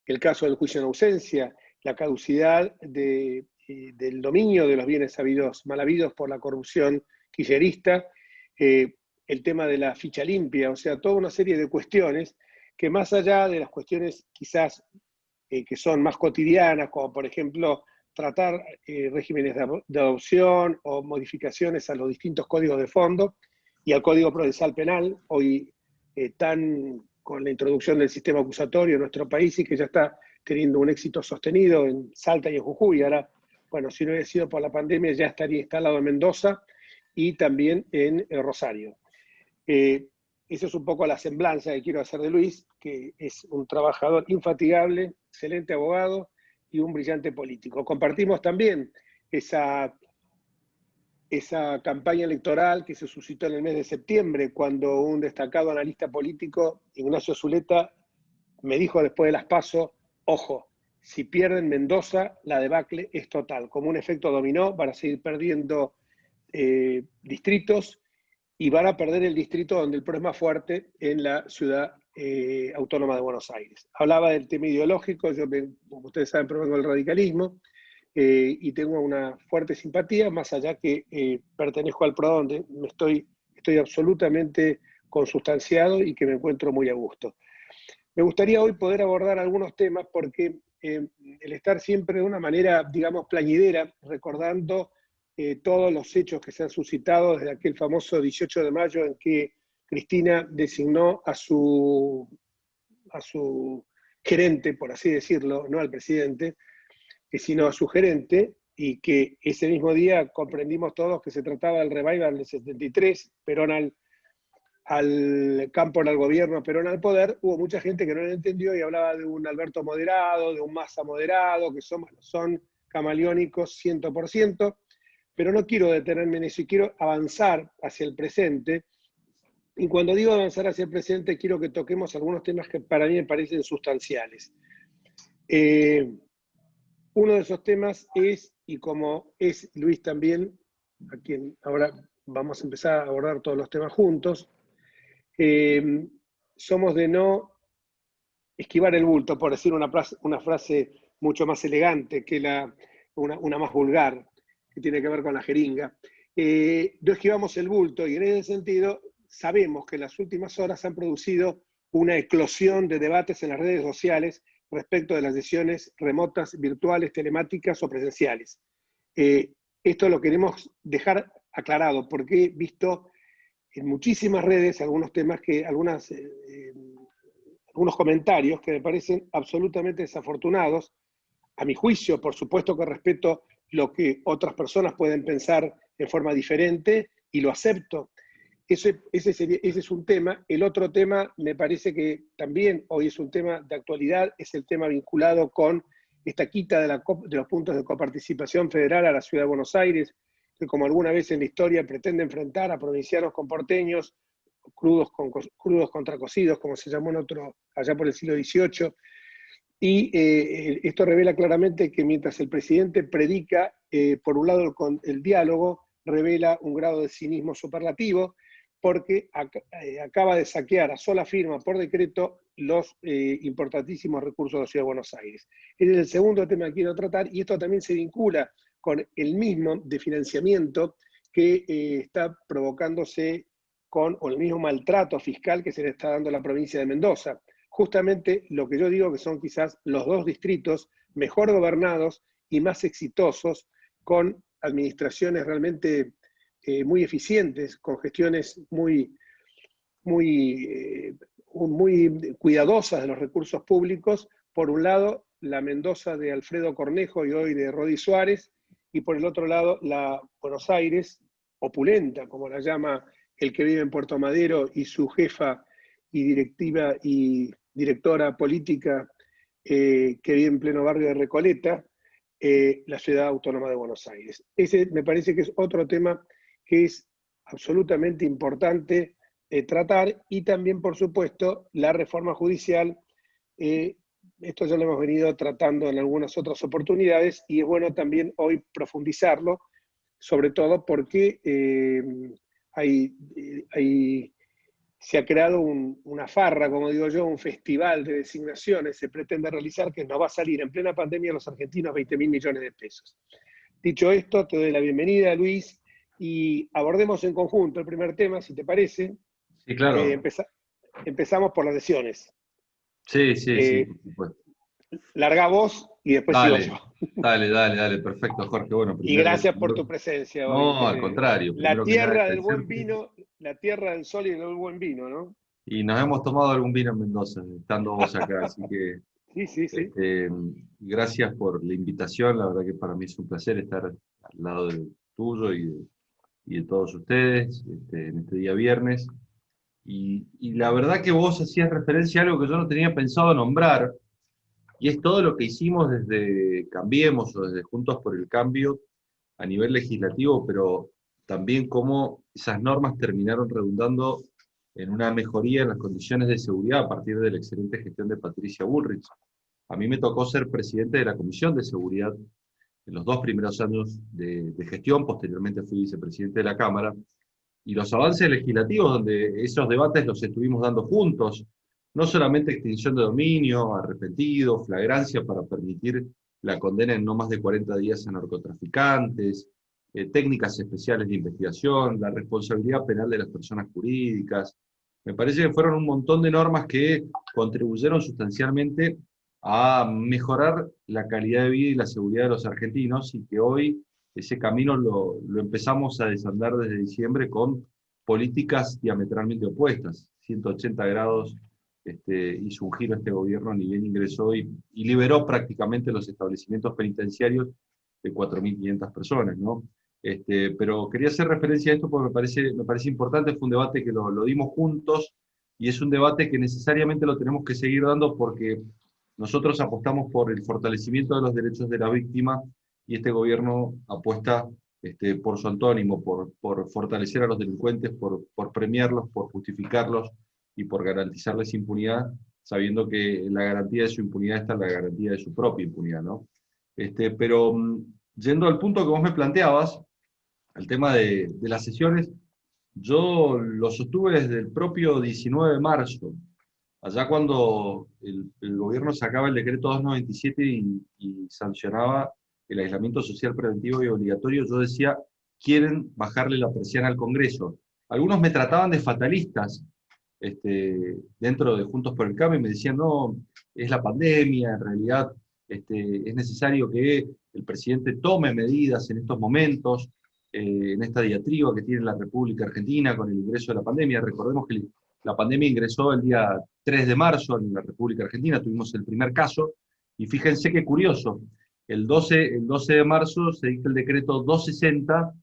el caso del juicio en ausencia, la caducidad del dominio de los bienes mal habidos por la corrupción kirchnerista, el tema de la ficha limpia, o sea, toda una serie de cuestiones que más allá de las cuestiones quizás que son más cotidianas, como por ejemplo tratar regímenes de adopción o modificaciones a los distintos códigos de fondo y al Código Procesal Penal, hoy con la introducción del sistema acusatorio en nuestro país y que ya está teniendo un éxito sostenido en Salta y en Jujuy. Ahora, bueno, si no hubiera sido por la pandemia ya estaría instalado en Mendoza y también en Rosario. Esa es un poco la semblanza que quiero hacer de Luis, que es un trabajador infatigable, excelente abogado y un brillante político. Compartimos también esa campaña electoral que se suscitó en el mes de septiembre, cuando un destacado analista político, Ignacio Zuleta, me dijo después de las PASO, ojo, si pierden Mendoza, la debacle es total. Como un efecto dominó, van a seguir perdiendo distritos y van a perder el distrito donde el PRO es más fuerte, en la ciudad autónoma de Buenos Aires. Hablaba del tema ideológico, yo, como ustedes saben, provengo del radicalismo, y tengo una fuerte simpatía, más allá que pertenezco al PRO, donde estoy absolutamente consustanciado y que me encuentro muy a gusto. Me gustaría hoy poder abordar algunos temas porque el estar siempre de una manera, digamos, plañidera, recordando todos los hechos que se han suscitado desde aquel famoso 18 de mayo en que Cristina designó a su gerente, por así decirlo, no al presidente, sino a su gerente, y que ese mismo día comprendimos todos que se trataba del revival del 73, Perón al campo, al gobierno, Perón al poder. Hubo mucha gente que no lo entendió y hablaba de un Alberto moderado, de un Massa moderado, que son camaleónicos 100%, pero no quiero detenerme en eso y quiero avanzar hacia el presente. Y cuando digo avanzar hacia el presente, quiero que toquemos algunos temas que para mí me parecen sustanciales. Uno de esos temas es, y como es Luis también, a quien ahora vamos a empezar a abordar todos los temas juntos, somos de no esquivar el bulto, por decir una frase mucho más elegante que una más vulgar, que tiene que ver con la jeringa. No esquivamos el bulto, y en ese sentido sabemos que en las últimas horas han producido una eclosión de debates en las redes sociales respecto de las sesiones remotas, virtuales, telemáticas o presenciales. Esto lo queremos dejar aclarado, porque he visto en muchísimas redes algunos temas algunos comentarios que me parecen absolutamente desafortunados. A mi juicio, por supuesto que respeto lo que otras personas pueden pensar en forma diferente y lo acepto. Ese es un tema. El otro tema, me parece que también hoy es un tema de actualidad, es el tema vinculado con esta quita de los puntos de coparticipación federal a la Ciudad de Buenos Aires, que como alguna vez en la historia pretende enfrentar a provincianos con porteños, crudos contra cocidos, como se llamó allá por el siglo XVIII. Y esto revela claramente que mientras el presidente predica, por un lado, el diálogo, revela un grado de cinismo superlativo, porque acaba de saquear a sola firma por decreto los importantísimos recursos de la Ciudad de Buenos Aires. Este es el segundo tema que quiero tratar, y esto también se vincula con el mismo de financiamiento que está provocándose o el mismo maltrato fiscal que se le está dando a la provincia de Mendoza. Justamente lo que yo digo que son quizás los dos distritos mejor gobernados y más exitosos, con administraciones realmente muy eficientes, con gestiones muy cuidadosas de los recursos públicos. Por un lado, la Mendoza de Alfredo Cornejo y hoy de Rodi Suárez, y por el otro lado, la Buenos Aires opulenta, como la llama el que vive en Puerto Madero y su jefa y directora política que vive en pleno barrio de Recoleta, la Ciudad Autónoma de Buenos Aires. Ese me parece que es otro tema que es absolutamente importante tratar, y también, por supuesto, la reforma judicial. Esto ya lo hemos venido tratando en algunas otras oportunidades, y es bueno también hoy profundizarlo, sobre todo porque se ha creado una farra, como digo yo, un festival de designaciones, se pretende realizar que nos va a salir en plena pandemia a los argentinos 20.000 millones de pesos. Dicho esto, te doy la bienvenida, Luis, y abordemos en conjunto el primer tema, si te parece. Sí, claro. Empezamos por las lesiones. Sí, sí, sí, por supuesto. Larga vos y después sigo yo. Dale, dale, perfecto, Jorge. Bueno, Y gracias por tu presencia hoy. No, al contrario, La primero que nada tierra del buen agradecerte. vino, la tierra del sol y del buen vino, ¿no? Y nos hemos tomado algún vino en Mendoza, estando vos acá, así que Sí, sí, sí. gracias por la invitación, la verdad que para mí es un placer estar al lado tuyo y de todos ustedes en este día viernes. Y la verdad que vos hacías referencia a algo que yo no tenía pensado nombrar, y es todo lo que hicimos desde Cambiemos o desde Juntos por el Cambio a nivel legislativo, pero también cómo esas normas terminaron redundando en una mejoría en las condiciones de seguridad a partir de la excelente gestión de Patricia Bullrich. A mí me tocó ser presidente de la Comisión de Seguridad en los 2 primeros años de gestión, posteriormente fui vicepresidente de la Cámara, y los avances legislativos donde esos debates los estuvimos dando juntos, no solamente extinción de dominio, arrepentido, flagrancia para permitir la condena en no más de 40 días a narcotraficantes, técnicas especiales de investigación, la responsabilidad penal de las personas jurídicas. Me parece que fueron un montón de normas que contribuyeron sustancialmente a mejorar la calidad de vida y la seguridad de los argentinos, y que hoy ese camino lo empezamos a desandar desde diciembre con políticas diametralmente opuestas. 180 grados hizo un giro este gobierno, ni bien ingresó y liberó prácticamente los establecimientos penitenciarios de 4.500 personas, ¿no? Pero quería hacer referencia a esto porque me parece importante, fue un debate que lo dimos juntos, y es un debate que necesariamente lo tenemos que seguir dando porque nosotros apostamos por el fortalecimiento de los derechos de la víctima, y este gobierno apuesta por su antónimo, por fortalecer a los delincuentes, por premiarlos, por justificarlos y por garantizarles impunidad, sabiendo que la garantía de su impunidad está en la garantía de su propia impunidad, ¿no? Pero yendo al punto que vos me planteabas, el tema de las sesiones, yo lo sostuve desde el propio 19 de marzo, allá cuando el gobierno sacaba el decreto 297 y sancionaba el aislamiento social preventivo y obligatorio. Yo decía, quieren bajarle la presión al Congreso. Algunos me trataban de fatalistas dentro de Juntos por el Cambio y me decían, no, es la pandemia, en realidad es necesario que el presidente tome medidas en estos momentos, en esta diatriba que tiene la República Argentina con el ingreso de la pandemia. Recordemos que la pandemia ingresó el día 3 de marzo en la República Argentina, tuvimos el primer caso, y fíjense qué curioso, el 12 de marzo se dicta el decreto 260,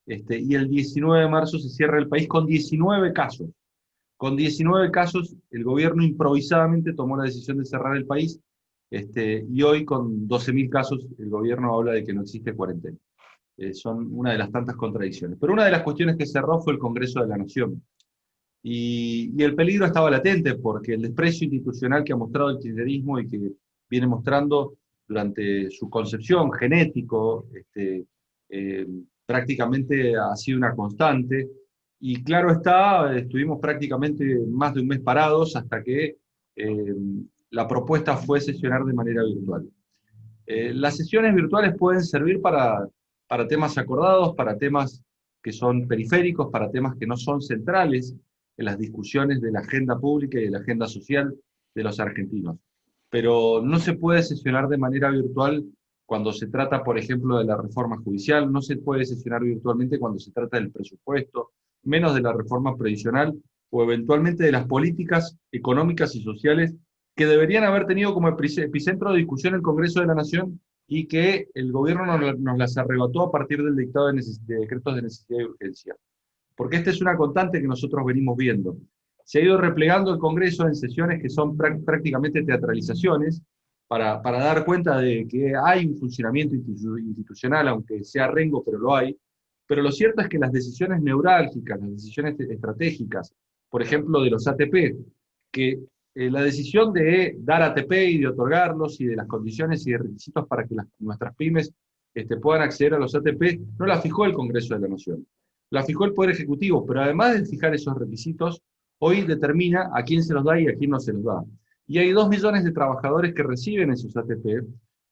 y el 19 de marzo se cierra el país con 19 casos. Con 19 casos, el gobierno improvisadamente tomó la decisión de cerrar el país, y hoy con 12.000 casos el gobierno habla de que no existe cuarentena. Son una de las tantas contradicciones. Pero una de las cuestiones que cerró fue el Congreso de la Nación. Y el peligro estaba latente porque el desprecio institucional que ha mostrado el kirchnerismo y que viene mostrando durante su concepción genético, prácticamente ha sido una constante. Y claro está, estuvimos prácticamente más de un mes parados hasta que la propuesta fue sesionar de manera virtual. Las sesiones virtuales pueden servir para temas acordados, para temas que son periféricos, para temas que no son centrales en las discusiones de la agenda pública y de la agenda social de los argentinos. Pero no se puede sesionar de manera virtual cuando se trata, por ejemplo, de la reforma judicial, no se puede sesionar virtualmente cuando se trata del presupuesto, menos de la reforma previsional o eventualmente de las políticas económicas y sociales que deberían haber tenido como epicentro de discusión el Congreso de la Nación y que el gobierno nos las arrebató a partir del dictado de decretos de necesidad y urgencia. Porque esta es una constante que nosotros venimos viendo. Se ha ido replegando el Congreso en sesiones que son prácticamente teatralizaciones para dar cuenta de que hay un funcionamiento institucional, aunque sea rengo, pero lo hay. Pero lo cierto es que las decisiones neurálgicas, las decisiones estratégicas, por ejemplo, de los ATP, que la decisión de dar ATP y de otorgarlos y de las condiciones y de requisitos para que nuestras pymes puedan acceder a los ATP, no la fijó el Congreso de la Nación. La fijó el Poder Ejecutivo, pero además de fijar esos requisitos, hoy determina a quién se los da y a quién no se los da. Y hay 2 millones de trabajadores que reciben esos ATP,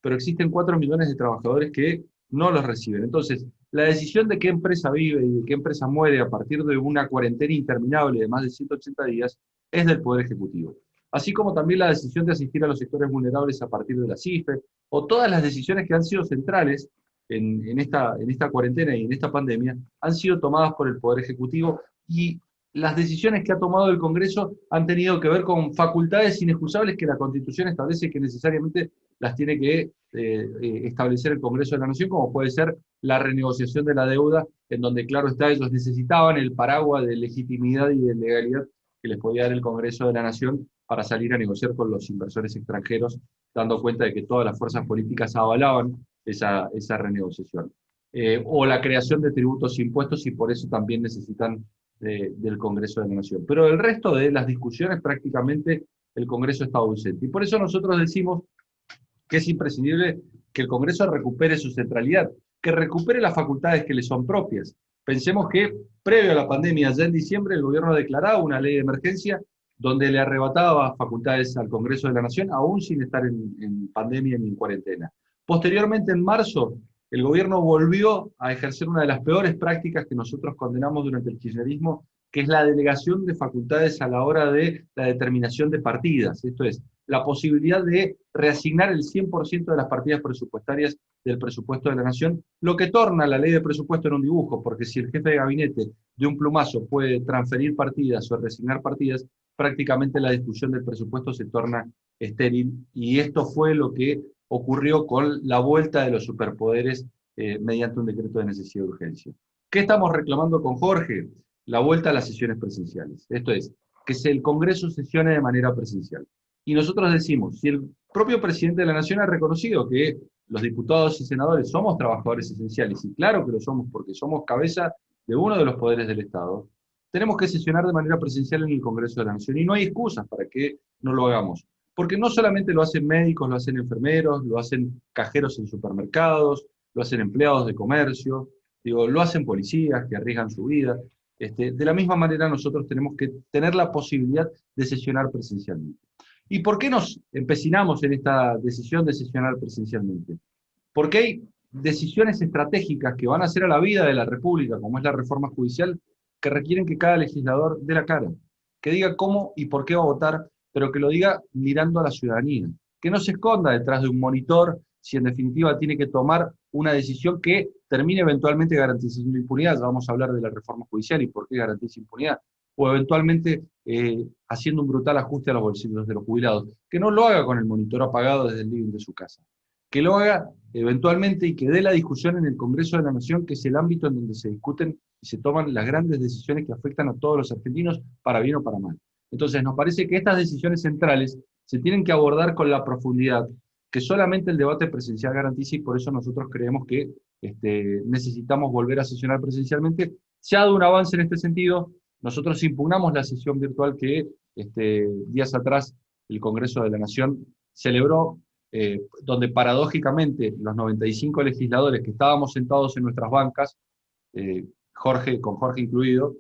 pero existen 4 millones de trabajadores que no los reciben. Entonces, la decisión de qué empresa vive y de qué empresa muere a partir de una cuarentena interminable de más de 180 días es del Poder Ejecutivo. Así como también la decisión de asistir a los sectores vulnerables a partir de la CIFE, o todas las decisiones que han sido centrales en esta cuarentena y en esta pandemia, han sido tomadas por el Poder Ejecutivo, y las decisiones que ha tomado el Congreso han tenido que ver con facultades inexcusables que la Constitución establece que necesariamente las tiene que establecer el Congreso de la Nación, como puede ser la renegociación de la deuda, en donde, claro está, ellos necesitaban el paraguas de legitimidad y de legalidad que les podía dar el Congreso de la Nación para salir a negociar con los inversores extranjeros, dando cuenta de que todas las fuerzas políticas avalaban esa renegociación. O la creación de tributos e impuestos, y por eso también necesitan del Congreso de la Nación. Pero el resto de las discusiones prácticamente el Congreso está ausente. Y por eso nosotros decimos que es imprescindible que el Congreso recupere su centralidad, que recupere las facultades que le son propias. Pensemos que previo a la pandemia, ya en diciembre, el gobierno declaraba una ley de emergencia donde le arrebataba facultades al Congreso de la Nación, aún sin estar en pandemia ni en cuarentena. Posteriormente, en marzo, el gobierno volvió a ejercer una de las peores prácticas que nosotros condenamos durante el kirchnerismo, que es la delegación de facultades a la hora de la determinación de partidas. Esto es, la posibilidad de reasignar el 100% de las partidas presupuestarias del presupuesto de la Nación, lo que torna la ley de presupuesto en un dibujo, porque si el jefe de gabinete de un plumazo puede transferir partidas o reasignar partidas, prácticamente la discusión del presupuesto se torna estéril, y esto fue lo que ocurrió con la vuelta de los superpoderes mediante un decreto de necesidad de urgencia. ¿Qué estamos reclamando con Jorge? La vuelta a las sesiones presenciales. Esto es, que el Congreso sesione de manera presencial. Y nosotros decimos, si el propio presidente de la Nación ha reconocido que los diputados y senadores somos trabajadores esenciales, y claro que lo somos porque somos cabeza de uno de los poderes del Estado, tenemos que sesionar de manera presencial en el Congreso de la Nación, y no hay excusas para que no lo hagamos. Porque no solamente lo hacen médicos, lo hacen enfermeros, lo hacen cajeros en supermercados, lo hacen empleados de comercio, digo, lo hacen policías que arriesgan su vida. De la misma manera nosotros tenemos que tener la posibilidad de sesionar presencialmente. ¿Y por qué nos empecinamos en esta decisión de sesionar presencialmente? Porque hay decisiones estratégicas que van a hacer a la vida de la República, como es la reforma judicial, que requieren que cada legislador dé la cara, que diga cómo y por qué va a votar, pero que lo diga mirando a la ciudadanía, que no se esconda detrás de un monitor si en definitiva tiene que tomar una decisión que termine eventualmente garantizando impunidad. Ya vamos a hablar de la reforma judicial y por qué garantiza impunidad, o eventualmente haciendo un brutal ajuste a los bolsillos de los jubilados, que no lo haga con el monitor apagado desde el living de su casa, que lo haga eventualmente y que dé la discusión en el Congreso de la Nación, que es el ámbito en donde se discuten y se toman las grandes decisiones que afectan a todos los argentinos, para bien o para mal. Entonces, nos parece que estas decisiones centrales se tienen que abordar con la profundidad que solamente el debate presencial garantiza, y por eso nosotros creemos que necesitamos volver a sesionar presencialmente. Se ha dado un avance en este sentido. Nosotros impugnamos la sesión virtual que días atrás el Congreso de la Nación celebró, donde paradójicamente los 95 legisladores que estábamos sentados en nuestras bancas, con Jorge incluido,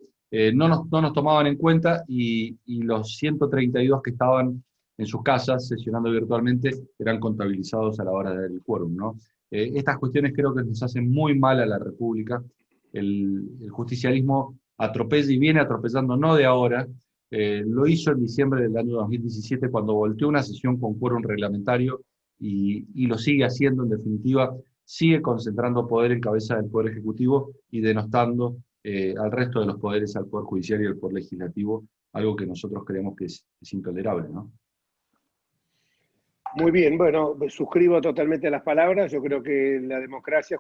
no nos tomaban en cuenta, y los 132 que estaban en sus casas sesionando virtualmente eran contabilizados a la hora de dar el quórum, ¿no? Estas cuestiones creo que nos hacen muy mal a la República. El justicialismo atropella y viene atropellando no de ahora. Lo hizo en diciembre del año 2017 cuando volteó una sesión con quórum reglamentario, y lo sigue haciendo. En definitiva, sigue concentrando poder en cabeza del Poder Ejecutivo y denostando al resto de los poderes, al Poder Judicial y al Poder Legislativo, algo que nosotros creemos que es intolerable, ¿no? Muy bien, bueno, me suscribo totalmente a las palabras. Yo creo que la democracia,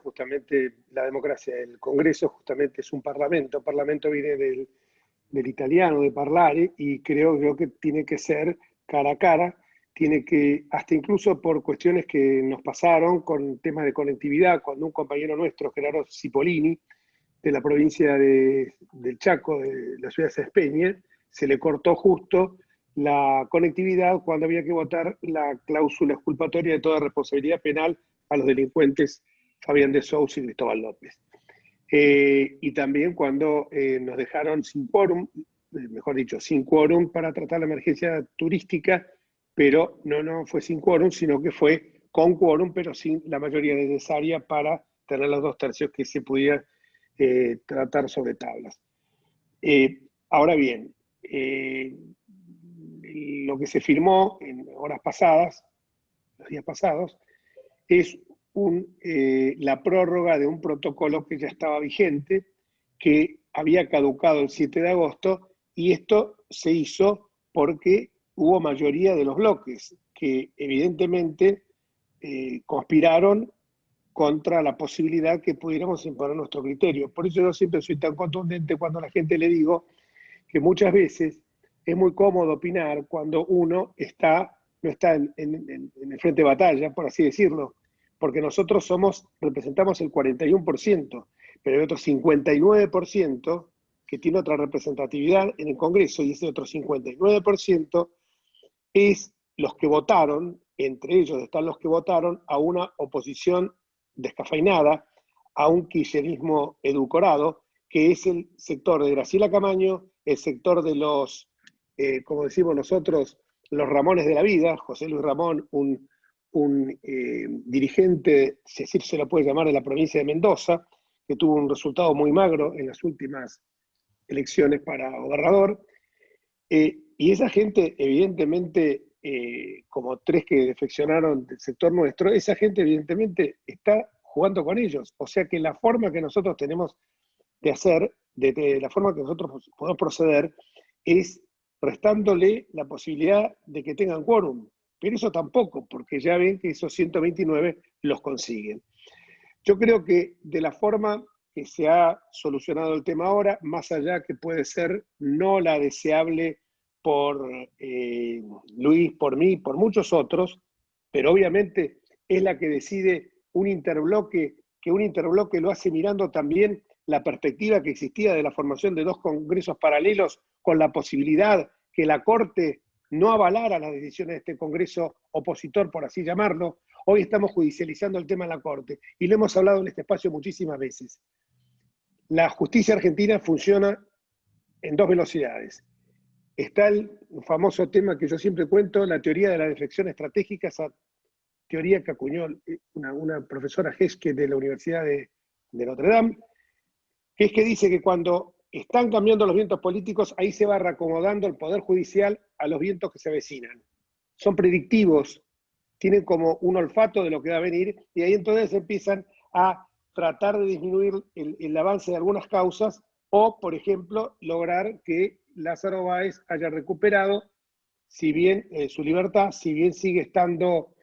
el Congreso justamente es un parlamento. El parlamento viene del italiano, de parlare, y creo yo que tiene que ser cara a cara, tiene que, hasta incluso por cuestiones que nos pasaron con temas de conectividad, cuando un compañero nuestro, Gerardo Cipollini, de la provincia del Chaco, de la ciudad de Sespeña, se le cortó justo la conectividad cuando había que votar la cláusula exculpatoria de toda responsabilidad penal a los delincuentes Fabián de Sousa y Cristóbal López. Y también cuando nos dejaron sin quórum mejor dicho, sin quórum para tratar la emergencia turística, pero no fue sin quórum, sino que fue con quórum, pero sin la mayoría necesaria para tener los 2/3 que se pudiera tratar sobre tablas. Ahora bien, lo que se firmó en horas pasadas, los días pasados, es la prórroga de un protocolo que ya estaba vigente, que había caducado el 7 de agosto, y esto se hizo porque hubo mayoría de los bloques que evidentemente conspiraron contra la posibilidad que pudiéramos imponer nuestro criterio. Por eso yo siempre soy tan contundente cuando a la gente le digo que muchas veces es muy cómodo opinar cuando uno no está en el frente de batalla, por así decirlo, porque nosotros representamos el 41%, pero hay otro 59% que tiene otra representatividad en el Congreso, y ese otro 59% es los que votaron, entre ellos están los que votaron a una oposición descafeinada, a un kirchnerismo edulcorado, que es el sector de Graciela Camaño, el sector de los, como decimos nosotros, los Ramones de la vida, José Luis Ramón, un dirigente, si así se lo puede llamar, de la provincia de Mendoza, que tuvo un resultado muy magro en las últimas elecciones para gobernador. Y esa gente, evidentemente, como tres que defeccionaron del sector nuestro, esa gente evidentemente está jugando con ellos. O sea que la forma que nosotros tenemos de hacer, de la forma que nosotros podemos proceder, es restándole la posibilidad de que tengan quórum. Pero eso tampoco, porque ya ven que esos 129 los consiguen. Yo creo que de la forma que se ha solucionado el tema ahora, más allá que puede ser no la deseable por Luis, por mí, por muchos otros, pero obviamente es la que decide un interbloque, que un interbloque lo hace mirando también la perspectiva que existía de la formación de 2 congresos paralelos, con la posibilidad que la Corte no avalara las decisiones de este congreso opositor, por así llamarlo. Hoy estamos judicializando el tema en la Corte, y lo hemos hablado en este espacio muchísimas veces. La justicia argentina funciona en 2 velocidades. Está el famoso tema que yo siempre cuento, la teoría de la deflexión estratégica, esa teoría que acuñó una profesora Heske de la Universidad de Notre Dame, que es que dice que cuando están cambiando los vientos políticos, ahí se va reacomodando el Poder Judicial a los vientos que se avecinan. Son predictivos, tienen como un olfato de lo que va a venir, y ahí entonces empiezan a tratar de disminuir el avance de algunas causas, o, por ejemplo, lograr que Lázaro Báez haya recuperado, si bien su libertad, si bien sigue estando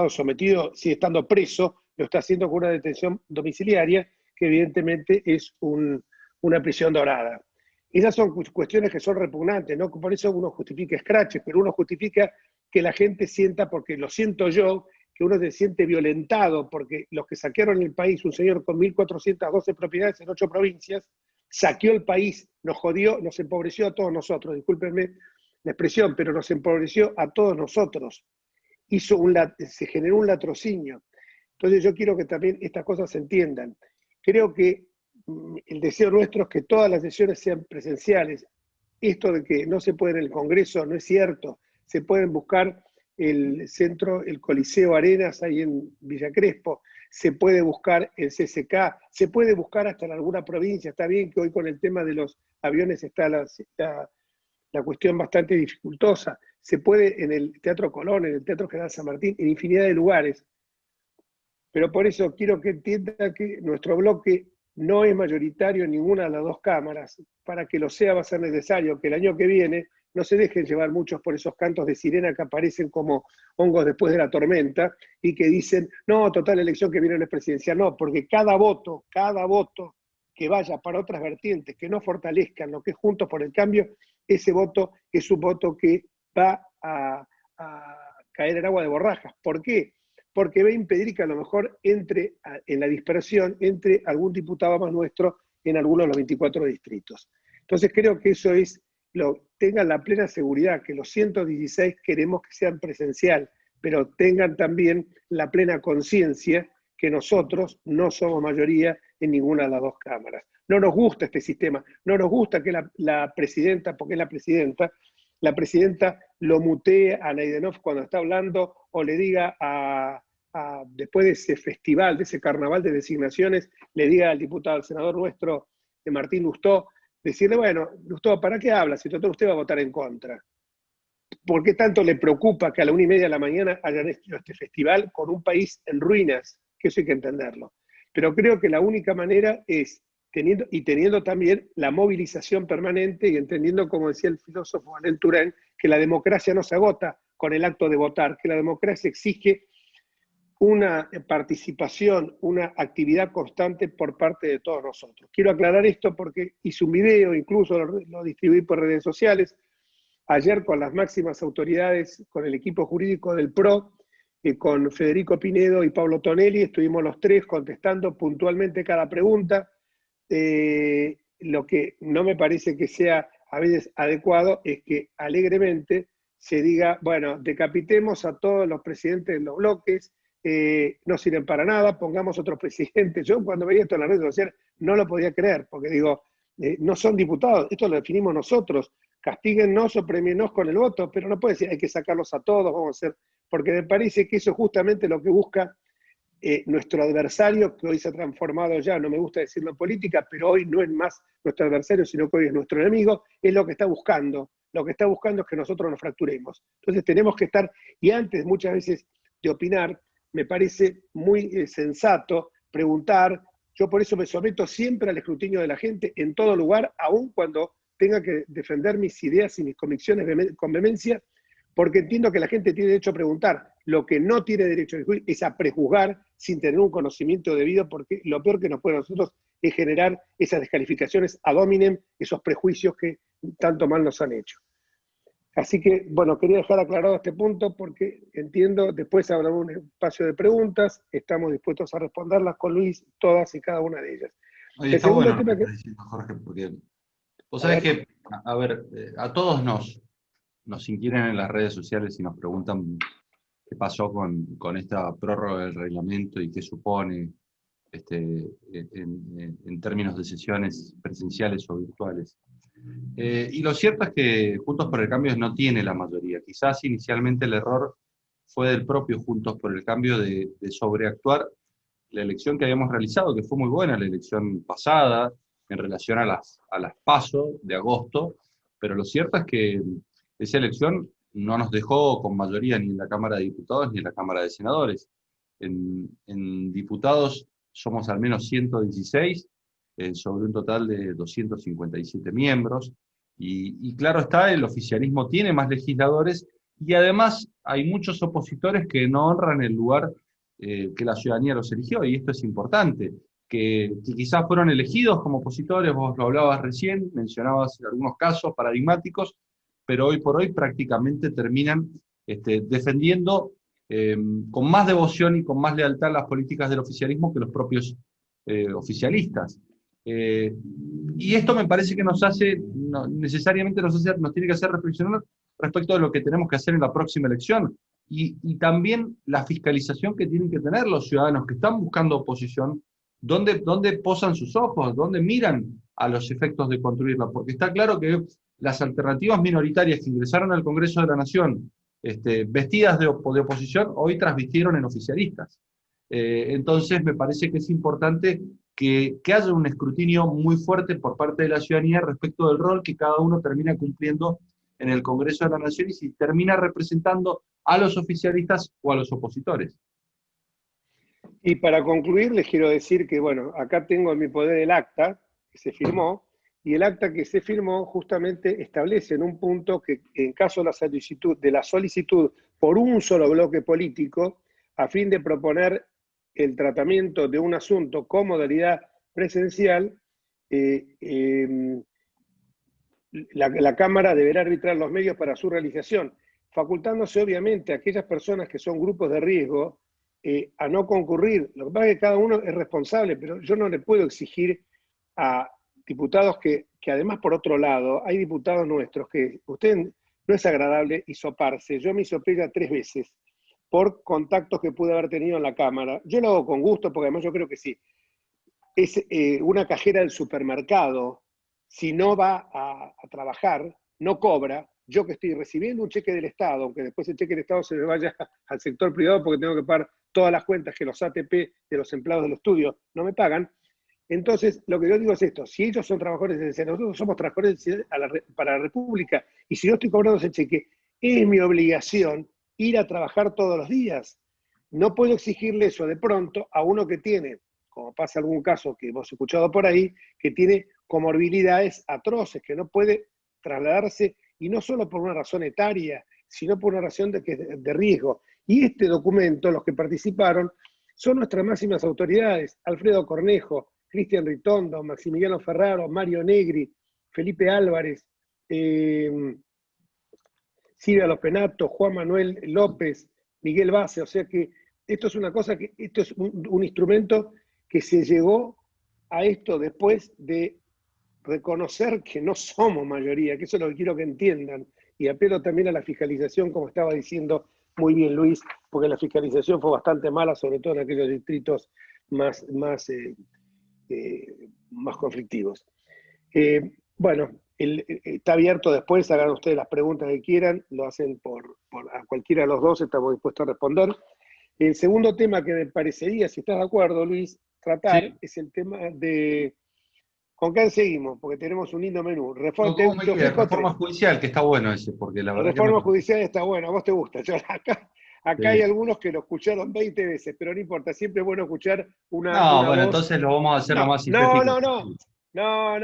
sometido, sigue estando preso, lo está haciendo con una detención domiciliaria, que evidentemente es una prisión dorada. Esas son cuestiones que son repugnantes, ¿no? Por eso uno justifica escraches, pero uno justifica que la gente sienta, porque lo siento yo, que uno se siente violentado, porque los que saquearon el país, un señor con 1.412 propiedades en 8 provincias, saqueó el país, nos jodió, nos empobreció a todos nosotros, discúlpenme la expresión, pero nos empobreció a todos nosotros. Se generó un latrocinio. Entonces yo quiero que también estas cosas se entiendan. Creo que el deseo nuestro es que todas las sesiones sean presenciales. Esto de que no se puede en el Congreso no es cierto. Se pueden buscar el centro, el Coliseo Arenas ahí en Villa Crespo, se puede buscar el CCK, se puede buscar hasta en alguna provincia. Está bien que hoy con el tema de los aviones está la cuestión bastante dificultosa. Se puede en el Teatro Colón, en el Teatro General San Martín, en infinidad de lugares. Pero por eso quiero que entienda que nuestro bloque no es mayoritario en ninguna de las 2 cámaras. Para que lo sea va a ser necesario que el año que viene no se dejen llevar muchos por esos cantos de sirena que aparecen como hongos después de la tormenta y que dicen, no, total, la elección que viene no es presidencial. No, porque cada voto que vaya para otras vertientes, que no fortalezcan lo que es Juntos por el Cambio, ese voto es un voto que va a caer en agua de borrajas. ¿Por qué? Porque va a impedir que a lo mejor entre en la dispersión, entre algún diputado más nuestro en alguno de los 24 distritos. Entonces creo que eso es, tengan la plena seguridad que los 116 queremos que sean presencial, pero tengan también la plena conciencia que nosotros no somos mayoría en ninguna de las 2 cámaras. no nos gusta este sistema, no nos gusta que la presidenta, porque es la presidenta lo mutee a Naidenov cuando está hablando o le diga después de ese festival, de ese carnaval de designaciones, le diga al diputado, al senador nuestro, de Martín Lustó, decirle, bueno, Lustó, ¿para qué habla si total usted va a votar en contra? ¿Por qué tanto le preocupa que a la 1:30 de la mañana hayan hecho este festival con un país en ruinas? Que eso hay que entenderlo. Pero creo que la única manera es teniendo también la movilización permanente y entendiendo, como decía el filósofo Alain Touraine, que la democracia no se agota con el acto de votar, que la democracia exige una participación, una actividad constante por parte de todos nosotros. Quiero aclarar esto porque hice un video, incluso lo distribuí por redes sociales, ayer con las máximas autoridades, con el equipo jurídico del PRO, con Federico Pinedo y Pablo Tonelli, estuvimos los tres contestando puntualmente cada pregunta. Lo que no me parece que sea a veces adecuado es que alegremente se diga, bueno, decapitemos a todos los presidentes de los bloques, no sirven para nada, pongamos otros presidentes. Yo cuando veía esto en las redes sociales no lo podía creer, porque digo, no son diputados, esto lo definimos nosotros, castíguennos o premienos con el voto, pero no puede decir hay que sacarlos a todos, vamos a hacer, porque me parece que eso es justamente lo que busca nuestro adversario, que hoy se ha transformado ya, no me gusta decirlo en política, pero hoy no es más nuestro adversario, sino que hoy es nuestro enemigo, es lo que está buscando. Lo que está buscando es que nosotros nos fracturemos. Entonces tenemos que estar, y antes muchas veces de opinar, me parece muy sensato preguntar. Yo por eso me someto siempre al escrutinio de la gente en todo lugar, aun cuando tenga que defender mis ideas y mis convicciones con vehemencia, porque entiendo que la gente tiene derecho a preguntar. Lo que no tiene derecho es a prejuzgar sin tener un conocimiento debido, porque lo peor que nos puede a nosotros es generar esas descalificaciones ad hominem, esos prejuicios que tanto mal nos han hecho. Así que, bueno, quería dejar aclarado este punto porque entiendo, después habrá un espacio de preguntas, estamos dispuestos a responderlas con Luis, todas y cada una de ellas. Oye, está bueno lo que estás diciendo, Jorge, porque vos sabés que, a ver, a todos nos inquieren en las redes sociales y nos preguntan qué pasó con esta prórroga del reglamento y qué supone en términos de sesiones presenciales o virtuales. Y lo cierto es que Juntos por el Cambio no tiene la mayoría. Quizás inicialmente el error fue del propio Juntos por el Cambio de sobreactuar la elección que habíamos realizado, que fue muy buena, la elección pasada, en relación a las PASO de agosto, pero lo cierto es que esa elección no nos dejó con mayoría ni en la Cámara de Diputados ni en la Cámara de Senadores. En diputados somos al menos 116, sobre un total de 257 miembros, y claro está, el oficialismo tiene más legisladores, y además hay muchos opositores que no honran el lugar que la ciudadanía los eligió, y esto es importante, que quizás fueron elegidos como opositores, vos lo hablabas recién, mencionabas algunos casos paradigmáticos, pero hoy por hoy prácticamente terminan defendiendo con más devoción y con más lealtad las políticas del oficialismo que los propios oficialistas. Y esto me parece que nos hace, necesariamente nos tiene que hacer reflexionar respecto de lo que tenemos que hacer en la próxima elección. Y también la fiscalización que tienen que tener los ciudadanos que están buscando oposición, dónde posan sus ojos, dónde miran a los efectos de construirla, porque está claro que las alternativas minoritarias que ingresaron al Congreso de la Nación, vestidas de oposición, hoy transvistieron en oficialistas. Entonces me parece que es importante que haya un escrutinio muy fuerte por parte de la ciudadanía respecto del rol que cada uno termina cumpliendo en el Congreso de la Nación y si termina representando a los oficialistas o a los opositores. Y para concluir, les quiero decir que, bueno, acá tengo en mi poder el acta que se firmó, y el acta que se firmó justamente establece en un punto que en caso de la solicitud por un solo bloque político, a fin de proponer el tratamiento de un asunto con modalidad presencial, la Cámara deberá arbitrar los medios para su realización, facultándose obviamente a aquellas personas que son grupos de riesgo a no concurrir. Lo que pasa es que cada uno es responsable, pero yo no le puedo exigir a diputados que además, por otro lado, hay diputados nuestros que usted no es agradable hisoparse. Yo me hisopé ya 3 veces por contactos que pude haber tenido en la Cámara. Yo lo hago con gusto, porque además yo creo que sí. es una cajera del supermercado, si no va a trabajar, no cobra. Yo que estoy recibiendo un cheque del Estado, aunque después el cheque del Estado se me vaya al sector privado porque tengo que pagar todas las cuentas que los ATP de los empleados del estudio no me pagan. Entonces, lo que yo digo es esto: si ellos son trabajadores esenciales, nosotros somos trabajadores esenciales para la República, y si yo estoy cobrando ese cheque, es mi obligación ir a trabajar todos los días. No puedo exigirle eso de pronto a uno que tiene, como pasa algún caso que hemos escuchado por ahí, que tiene comorbilidades atroces, que no puede trasladarse, y no solo por una razón etaria, sino por una razón de riesgo. Y este documento, los que participaron, son nuestras máximas autoridades: Alfredo Cornejo, Cristian Ritondo, Maximiliano Ferraro, Mario Negri, Felipe Álvarez, Silvia Lopenato, Juan Manuel López, Miguel Base. O sea que esto es una cosa, que esto es un instrumento que se llegó a esto después de reconocer que no somos mayoría, que eso es lo que quiero que entiendan. Y apelo también a la fiscalización, como estaba diciendo muy bien Luis, porque la fiscalización fue bastante mala, sobre todo en aquellos distritos más conflictivos. Bueno, está abierto después, hagan ustedes las preguntas que quieran, lo hacen a cualquiera de los dos, estamos dispuestos a responder. El segundo tema que me parecería, si estás de acuerdo, Luis, tratar, sí, es el tema de... ¿Con qué seguimos? Porque tenemos un lindo menú. Reforma judicial, que está bueno ese, porque la verdad reforma judicial está bueno, a vos te gusta. Acá sí, hay algunos que lo escucharon 20 veces, pero no importa, siempre es bueno escuchar una bueno, voz. Entonces lo vamos a hacer lo más sintético. No,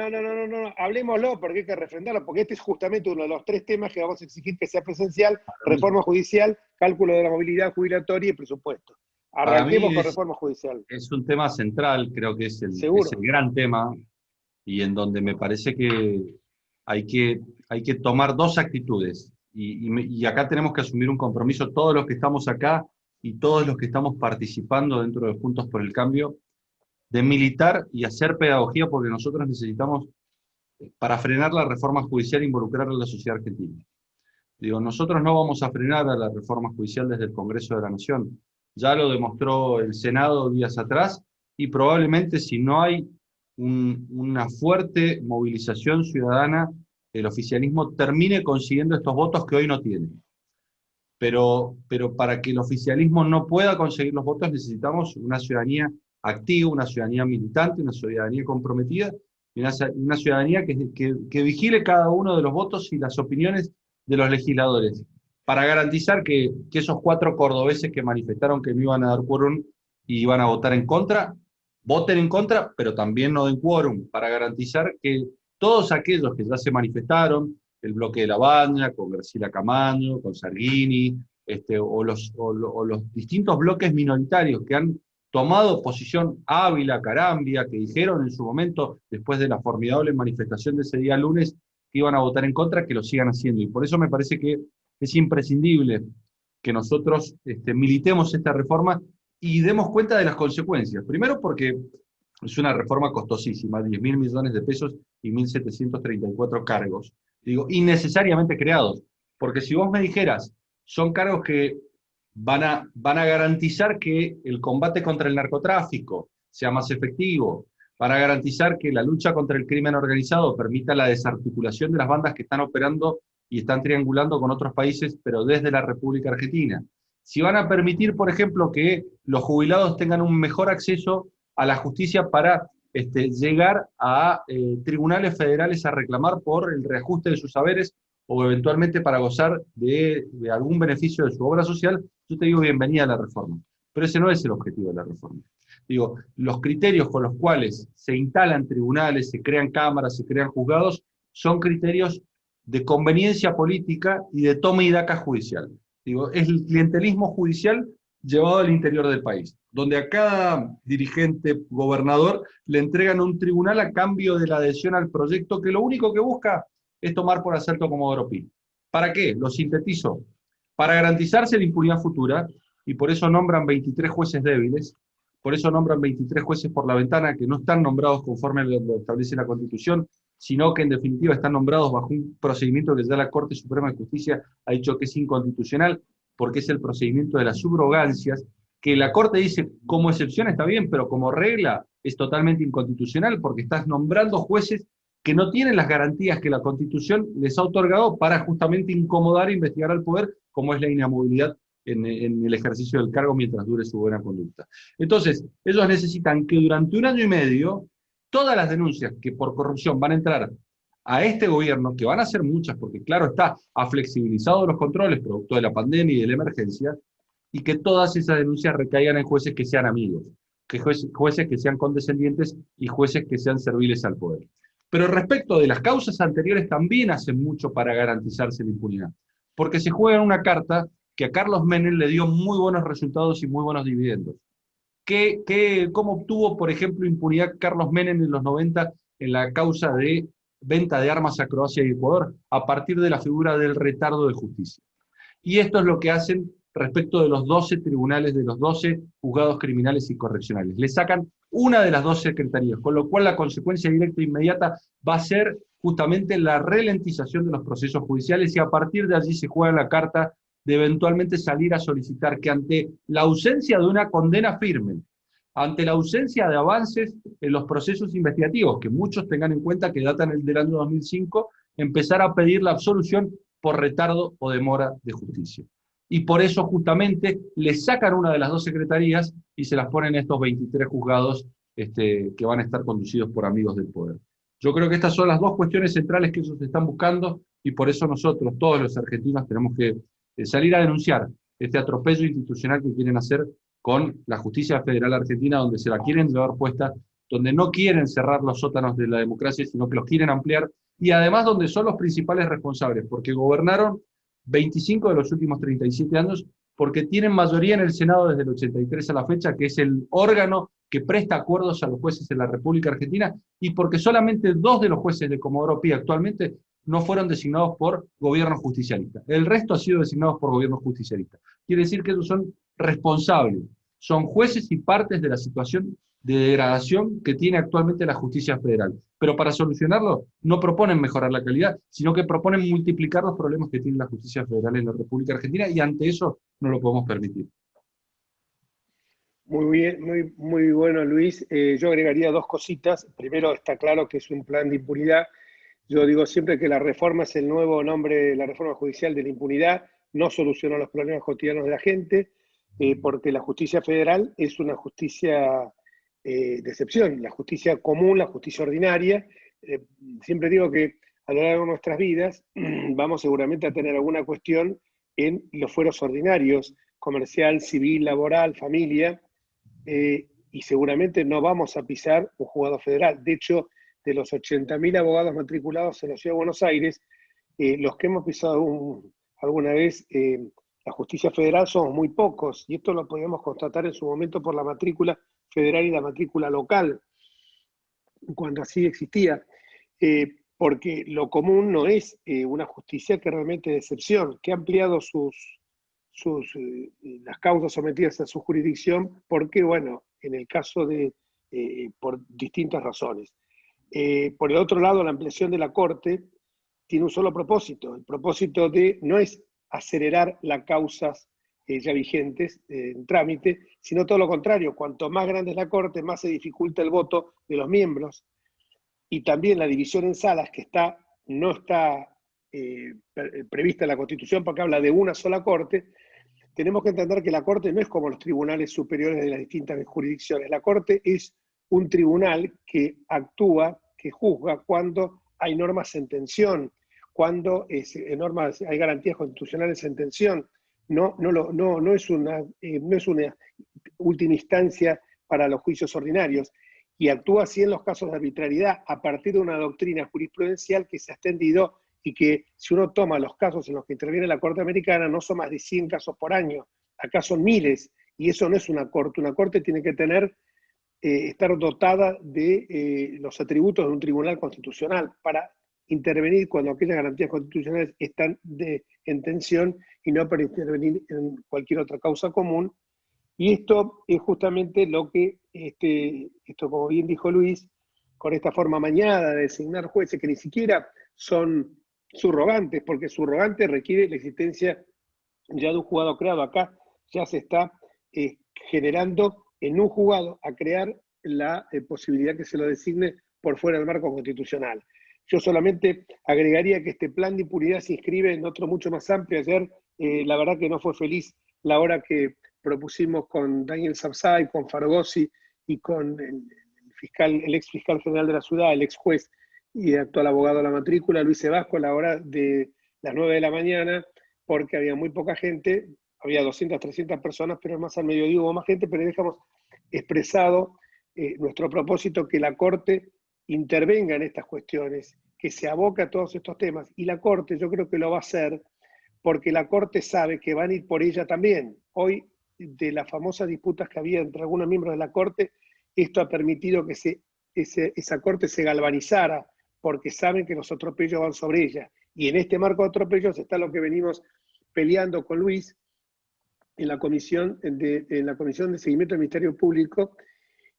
hablemoslo porque hay que refrendarlo, porque este es justamente uno de los 3 temas que vamos a exigir que sea presencial: reforma judicial, cálculo de la movilidad jubilatoria y presupuesto. Arranquemos con reforma judicial. Es un tema central, creo que es el gran tema, y en donde me parece que hay que tomar 2 actitudes. Y acá tenemos que asumir un compromiso, todos los que estamos acá y todos los que estamos participando dentro de Juntos por el Cambio, de militar y hacer pedagogía, porque nosotros necesitamos, para frenar la reforma judicial, involucrar a la sociedad argentina. Digo, nosotros no vamos a frenar a la reforma judicial desde el Congreso de la Nación. Ya lo demostró el Senado días atrás, y probablemente si no hay una fuerte movilización ciudadana, el oficialismo termine consiguiendo estos votos que hoy no tiene. Pero para que el oficialismo no pueda conseguir los votos, necesitamos una ciudadanía activa, una ciudadanía militante, una ciudadanía comprometida, y una ciudadanía que vigile cada uno de los votos y las opiniones de los legisladores, para garantizar que esos 4 cordobeses que manifestaron que no iban a dar quórum y iban a votar en contra, voten en contra, pero también no den quórum, para garantizar que todos aquellos que ya se manifestaron, el bloque de La Baña, con Graciela Camaño, con Sargini, o los distintos bloques minoritarios que han tomado posición, Ávila, Carambia, que dijeron en su momento, después de la formidable manifestación de ese día lunes, que iban a votar en contra, que lo sigan haciendo. Y por eso me parece que es imprescindible que nosotros militemos esta reforma y demos cuenta de las consecuencias. Primero porque es una reforma costosísima, 10.000 millones de pesos y 1.734 cargos. Digo, innecesariamente creados. Porque si vos me dijeras, son cargos que van a garantizar que el combate contra el narcotráfico sea más efectivo, para garantizar que la lucha contra el crimen organizado permita la desarticulación de las bandas que están operando y están triangulando con otros países, pero desde la República Argentina. Si van a permitir, por ejemplo, que los jubilados tengan un mejor acceso a la justicia para llegar a tribunales federales a reclamar por el reajuste de sus saberes o eventualmente para gozar de algún beneficio de su obra social, yo te digo bienvenida a la reforma. Pero ese no es el objetivo de la reforma. Digo, los criterios con los cuales se instalan tribunales, se crean cámaras, se crean juzgados, son criterios de conveniencia política y de toma y daca judicial. Digo, es el clientelismo judicial llevado al interior del país, donde a cada dirigente, gobernador, le entregan un tribunal a cambio de la adhesión al proyecto, que lo único que busca es tomar por asalto Comodoro Pi. ¿Para qué? Lo sintetizo. Para garantizarse la impunidad futura, y por eso nombran 23 jueces débiles, por eso nombran 23 jueces por la ventana, que no están nombrados conforme lo establece la Constitución, sino que en definitiva están nombrados bajo un procedimiento que ya la Corte Suprema de Justicia ha dicho que es inconstitucional, porque es el procedimiento de las subrogancias, que la Corte dice como excepción está bien, pero como regla es totalmente inconstitucional porque estás nombrando jueces que no tienen las garantías que la Constitución les ha otorgado para justamente incomodar e investigar al poder, como es la inamovilidad en el ejercicio del cargo mientras dure su buena conducta. Entonces, ellos necesitan que durante 1 año y medio, todas las denuncias que por corrupción van a entrar a este gobierno, que van a ser muchas, porque claro está, ha flexibilizado los controles producto de la pandemia y de la emergencia, y que todas esas denuncias recaigan en jueces que sean amigos, que jueces que sean condescendientes y jueces que sean serviles al poder. Pero respecto de las causas anteriores también hacen mucho para garantizarse la impunidad, porque se juega en una carta que a Carlos Menem le dio muy buenos resultados y muy buenos dividendos. ¿Cómo obtuvo, por ejemplo, impunidad Carlos Menem en los 90 en la causa de venta de armas a Croacia y Ecuador? A partir de la figura del retardo de justicia. Y esto es lo que hacen respecto de los 12 tribunales, de los 12 juzgados criminales y correccionales. Le sacan una de las 2 secretarías, con lo cual la consecuencia directa e inmediata va a ser justamente la ralentización de los procesos judiciales y a partir de allí se juega la carta de eventualmente salir a solicitar que ante la ausencia de una condena firme, ante la ausencia de avances en los procesos investigativos, que muchos tengan en cuenta que datan del año 2005, empezar a pedir la absolución por retardo o demora de justicia. Y por eso justamente le sacan una de las 2 secretarías y se las ponen estos 23 juzgados que van a estar conducidos por amigos del poder. Yo creo que estas son las 2 cuestiones centrales que ellos están buscando y por eso nosotros, todos los argentinos, tenemos que salir a denunciar este atropello institucional que quieren hacer con la justicia federal argentina, donde se la quieren llevar puesta, donde no quieren cerrar los sótanos de la democracia, sino que los quieren ampliar, y además donde son los principales responsables, porque gobernaron 25 de los últimos 37 años, porque tienen mayoría en el Senado desde el 83 a la fecha, que es el órgano que presta acuerdos a los jueces en la República Argentina, y porque solamente 2 de los jueces de Comodoro Pi actualmente no fueron designados por gobiernos justicialistas. El resto ha sido designados por gobiernos justicialistas. Quiere decir que ellos son responsables, son jueces y partes de la situación de degradación que tiene actualmente la justicia federal. Pero para solucionarlo no proponen mejorar la calidad, sino que proponen multiplicar los problemas que tiene la justicia federal en la República Argentina y ante eso no lo podemos permitir. Muy bien, muy bueno, Luis. Yo agregaría 2 cositas. Primero, está claro que es un plan de impunidad. Yo digo siempre que la reforma es el nuevo nombre de la reforma judicial de la impunidad, no soluciona los problemas cotidianos de la gente, porque la justicia federal es una justicia de excepción, la justicia común, la justicia ordinaria. Siempre digo que a lo largo de nuestras vidas vamos seguramente a tener alguna cuestión en los fueros ordinarios, comercial, civil, laboral, familia, y seguramente no vamos a pisar un juzgado federal. De hecho, de los 80.000 abogados matriculados en la Ciudad de Buenos Aires, los que hemos pisado alguna vez la justicia federal somos muy pocos, y esto lo podíamos constatar en su momento por la matrícula federal y la matrícula local, cuando así existía, porque lo común no es una justicia que realmente de excepción, que ha ampliado las causas sometidas a su jurisdicción, porque, bueno, en el caso por distintas razones. Por el otro lado, la ampliación de la Corte tiene un solo propósito. El propósito no es acelerar las causas ya vigentes en trámite, sino todo lo contrario. Cuanto más grande es la Corte, más se dificulta el voto de los miembros. Y también la división en salas, que no está prevista en la Constitución porque habla de una sola Corte. Tenemos que entender que la Corte no es como los tribunales superiores de las distintas jurisdicciones. La Corte es un tribunal que actúa, que juzga cuando hay normas en tensión, cuando hay garantías constitucionales en tensión. No es una última instancia para los juicios ordinarios. Y actúa así en los casos de arbitrariedad a partir de una doctrina jurisprudencial que se ha extendido y que si uno toma los casos en los que interviene la Corte Americana, no son más de 100 casos por año, acá son miles, y eso no es una Corte tiene que estar dotada de los atributos de un tribunal constitucional para intervenir cuando aquellas garantías constitucionales están en tensión y no para intervenir en cualquier otra causa común. Y esto es justamente lo que, esto como bien dijo Luis, con esta forma amañada de designar jueces que ni siquiera son subrogantes, porque subrogante requiere la existencia ya de un juzgado creado. Acá ya se está generando en un juzgado a crear la posibilidad que se lo designe por fuera del marco constitucional. Yo solamente agregaría que este plan de impunidad se inscribe en otro mucho más amplio. Ayer, la verdad que no fue feliz la hora que propusimos con Daniel Sapsay, con Fargosi y con el ex fiscal general de la ciudad, el ex juez y actual abogado de la matrícula, Luis Sebasco, a la hora de las 9 de la mañana, porque había muy poca gente, había 200, 300 personas, pero más al mediodía hubo más gente, pero dejamos expresado nuestro propósito que la Corte intervenga en estas cuestiones, que se aboque a todos estos temas. Y la Corte yo creo que lo va a hacer porque la Corte sabe que van a ir por ella también. Hoy, de las famosas disputas que había entre algunos miembros de la Corte, esto ha permitido que esa Corte se galvanizara, porque saben que los atropellos van sobre ella. Y en este marco de atropellos está lo que venimos peleando con Luis en la Comisión de Seguimiento del Ministerio Público,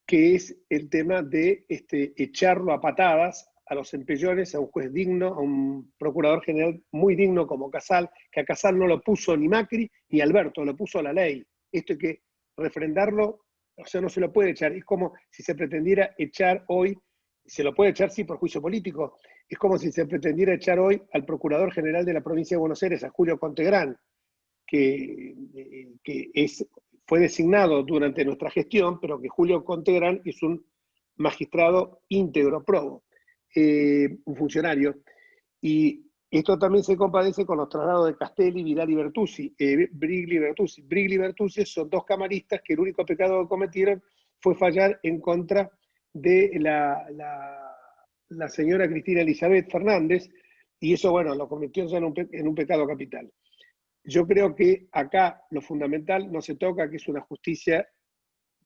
que es el tema de echarlo a patadas a los empellones, a un juez digno, a un procurador general muy digno como Casal, que a Casal no lo puso ni Macri ni Alberto, lo puso la ley. Esto hay que refrendarlo, o sea, no se lo puede echar. Es como si se pretendiera echar hoy, se lo puede echar sí por juicio político, es como si se pretendiera echar hoy al procurador general de la provincia de Buenos Aires, a Julio Contegrán, que fue designado durante nuestra gestión, pero que Julio Contegrán es un magistrado íntegro, probo, un funcionario. Y esto también se compadece con los traslados de Castelli, Vidal y Bertuzzi, Brigli y Bertuzzi. Brigli y Bertuzzi son dos camaristas que el único pecado que cometieron fue fallar en contra de la señora Cristina Elizabeth Fernández, y eso, bueno, lo convirtió ya en un pecado capital. Yo creo que acá lo fundamental no se toca, que es una justicia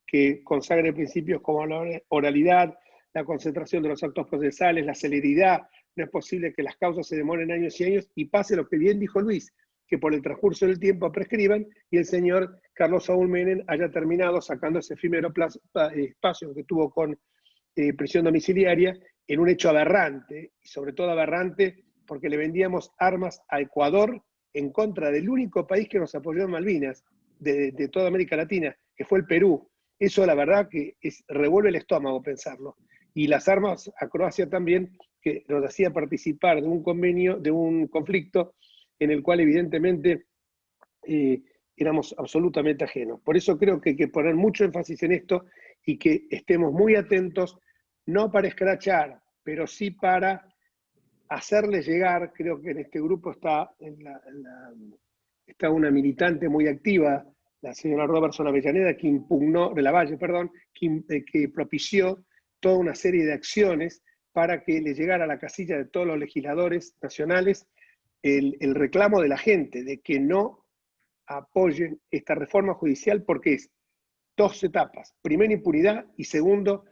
que consagre principios como la oralidad, la concentración de los actos procesales, la celeridad. No es posible que las causas se demoren años y años y pase lo que bien dijo Luis, que por el transcurso del tiempo prescriban y el señor Carlos Saúl Menem haya terminado sacando ese efímero espacio que tuvo con prisión domiciliaria en un hecho aberrante, y sobre todo aberrante porque le vendíamos armas a Ecuador en contra del único país que nos apoyó en Malvinas, de toda América Latina, que fue el Perú. Eso la verdad que revuelve el estómago pensarlo. Y las armas a Croacia también, que nos hacía participar de un convenio, de un conflicto en el cual evidentemente éramos absolutamente ajenos. Por eso creo que hay que poner mucho énfasis en esto y que estemos muy atentos, no para escrachar, pero sí para hacerle llegar. Creo que en este grupo está una militante muy activa, la señora Robertson Avellaneda, que impugnó, de la Valle, perdón, que propició toda una serie de acciones para que le llegara a la casilla de todos los legisladores nacionales el reclamo de la gente de que no apoyen esta reforma judicial, porque es dos etapas. Primero, impunidad, y segundo,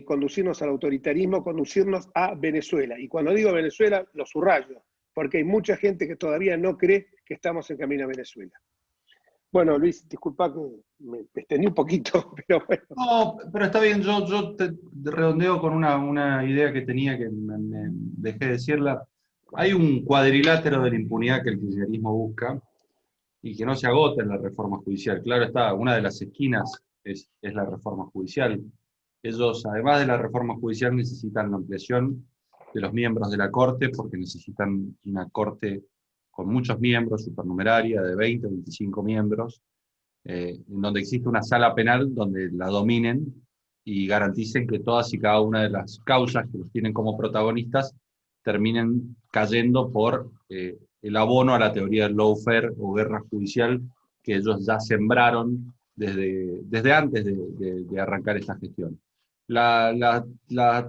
conducirnos al autoritarismo, conducirnos a Venezuela. Y cuando digo Venezuela, lo subrayo, porque hay mucha gente que todavía no cree que estamos en camino a Venezuela. Bueno, Luis, disculpa que me extendí un poquito, pero bueno. No, pero está bien, yo te redondeo con una idea que tenía que me dejé de decirla. Hay un cuadrilátero de la impunidad que el kirchnerismo busca y que no se agota en la reforma judicial. Claro está, una de las esquinas es la reforma judicial. Ellos, además de la reforma judicial, necesitan la ampliación de los miembros de la Corte, porque necesitan una Corte con muchos miembros, supernumeraria, de 20 o 25 miembros, en donde existe una sala penal donde la dominen y garanticen que todas y cada una de las causas que los tienen como protagonistas terminen cayendo por el abono a la teoría del lawfare o guerra judicial que ellos ya sembraron desde antes de arrancar esta gestión. La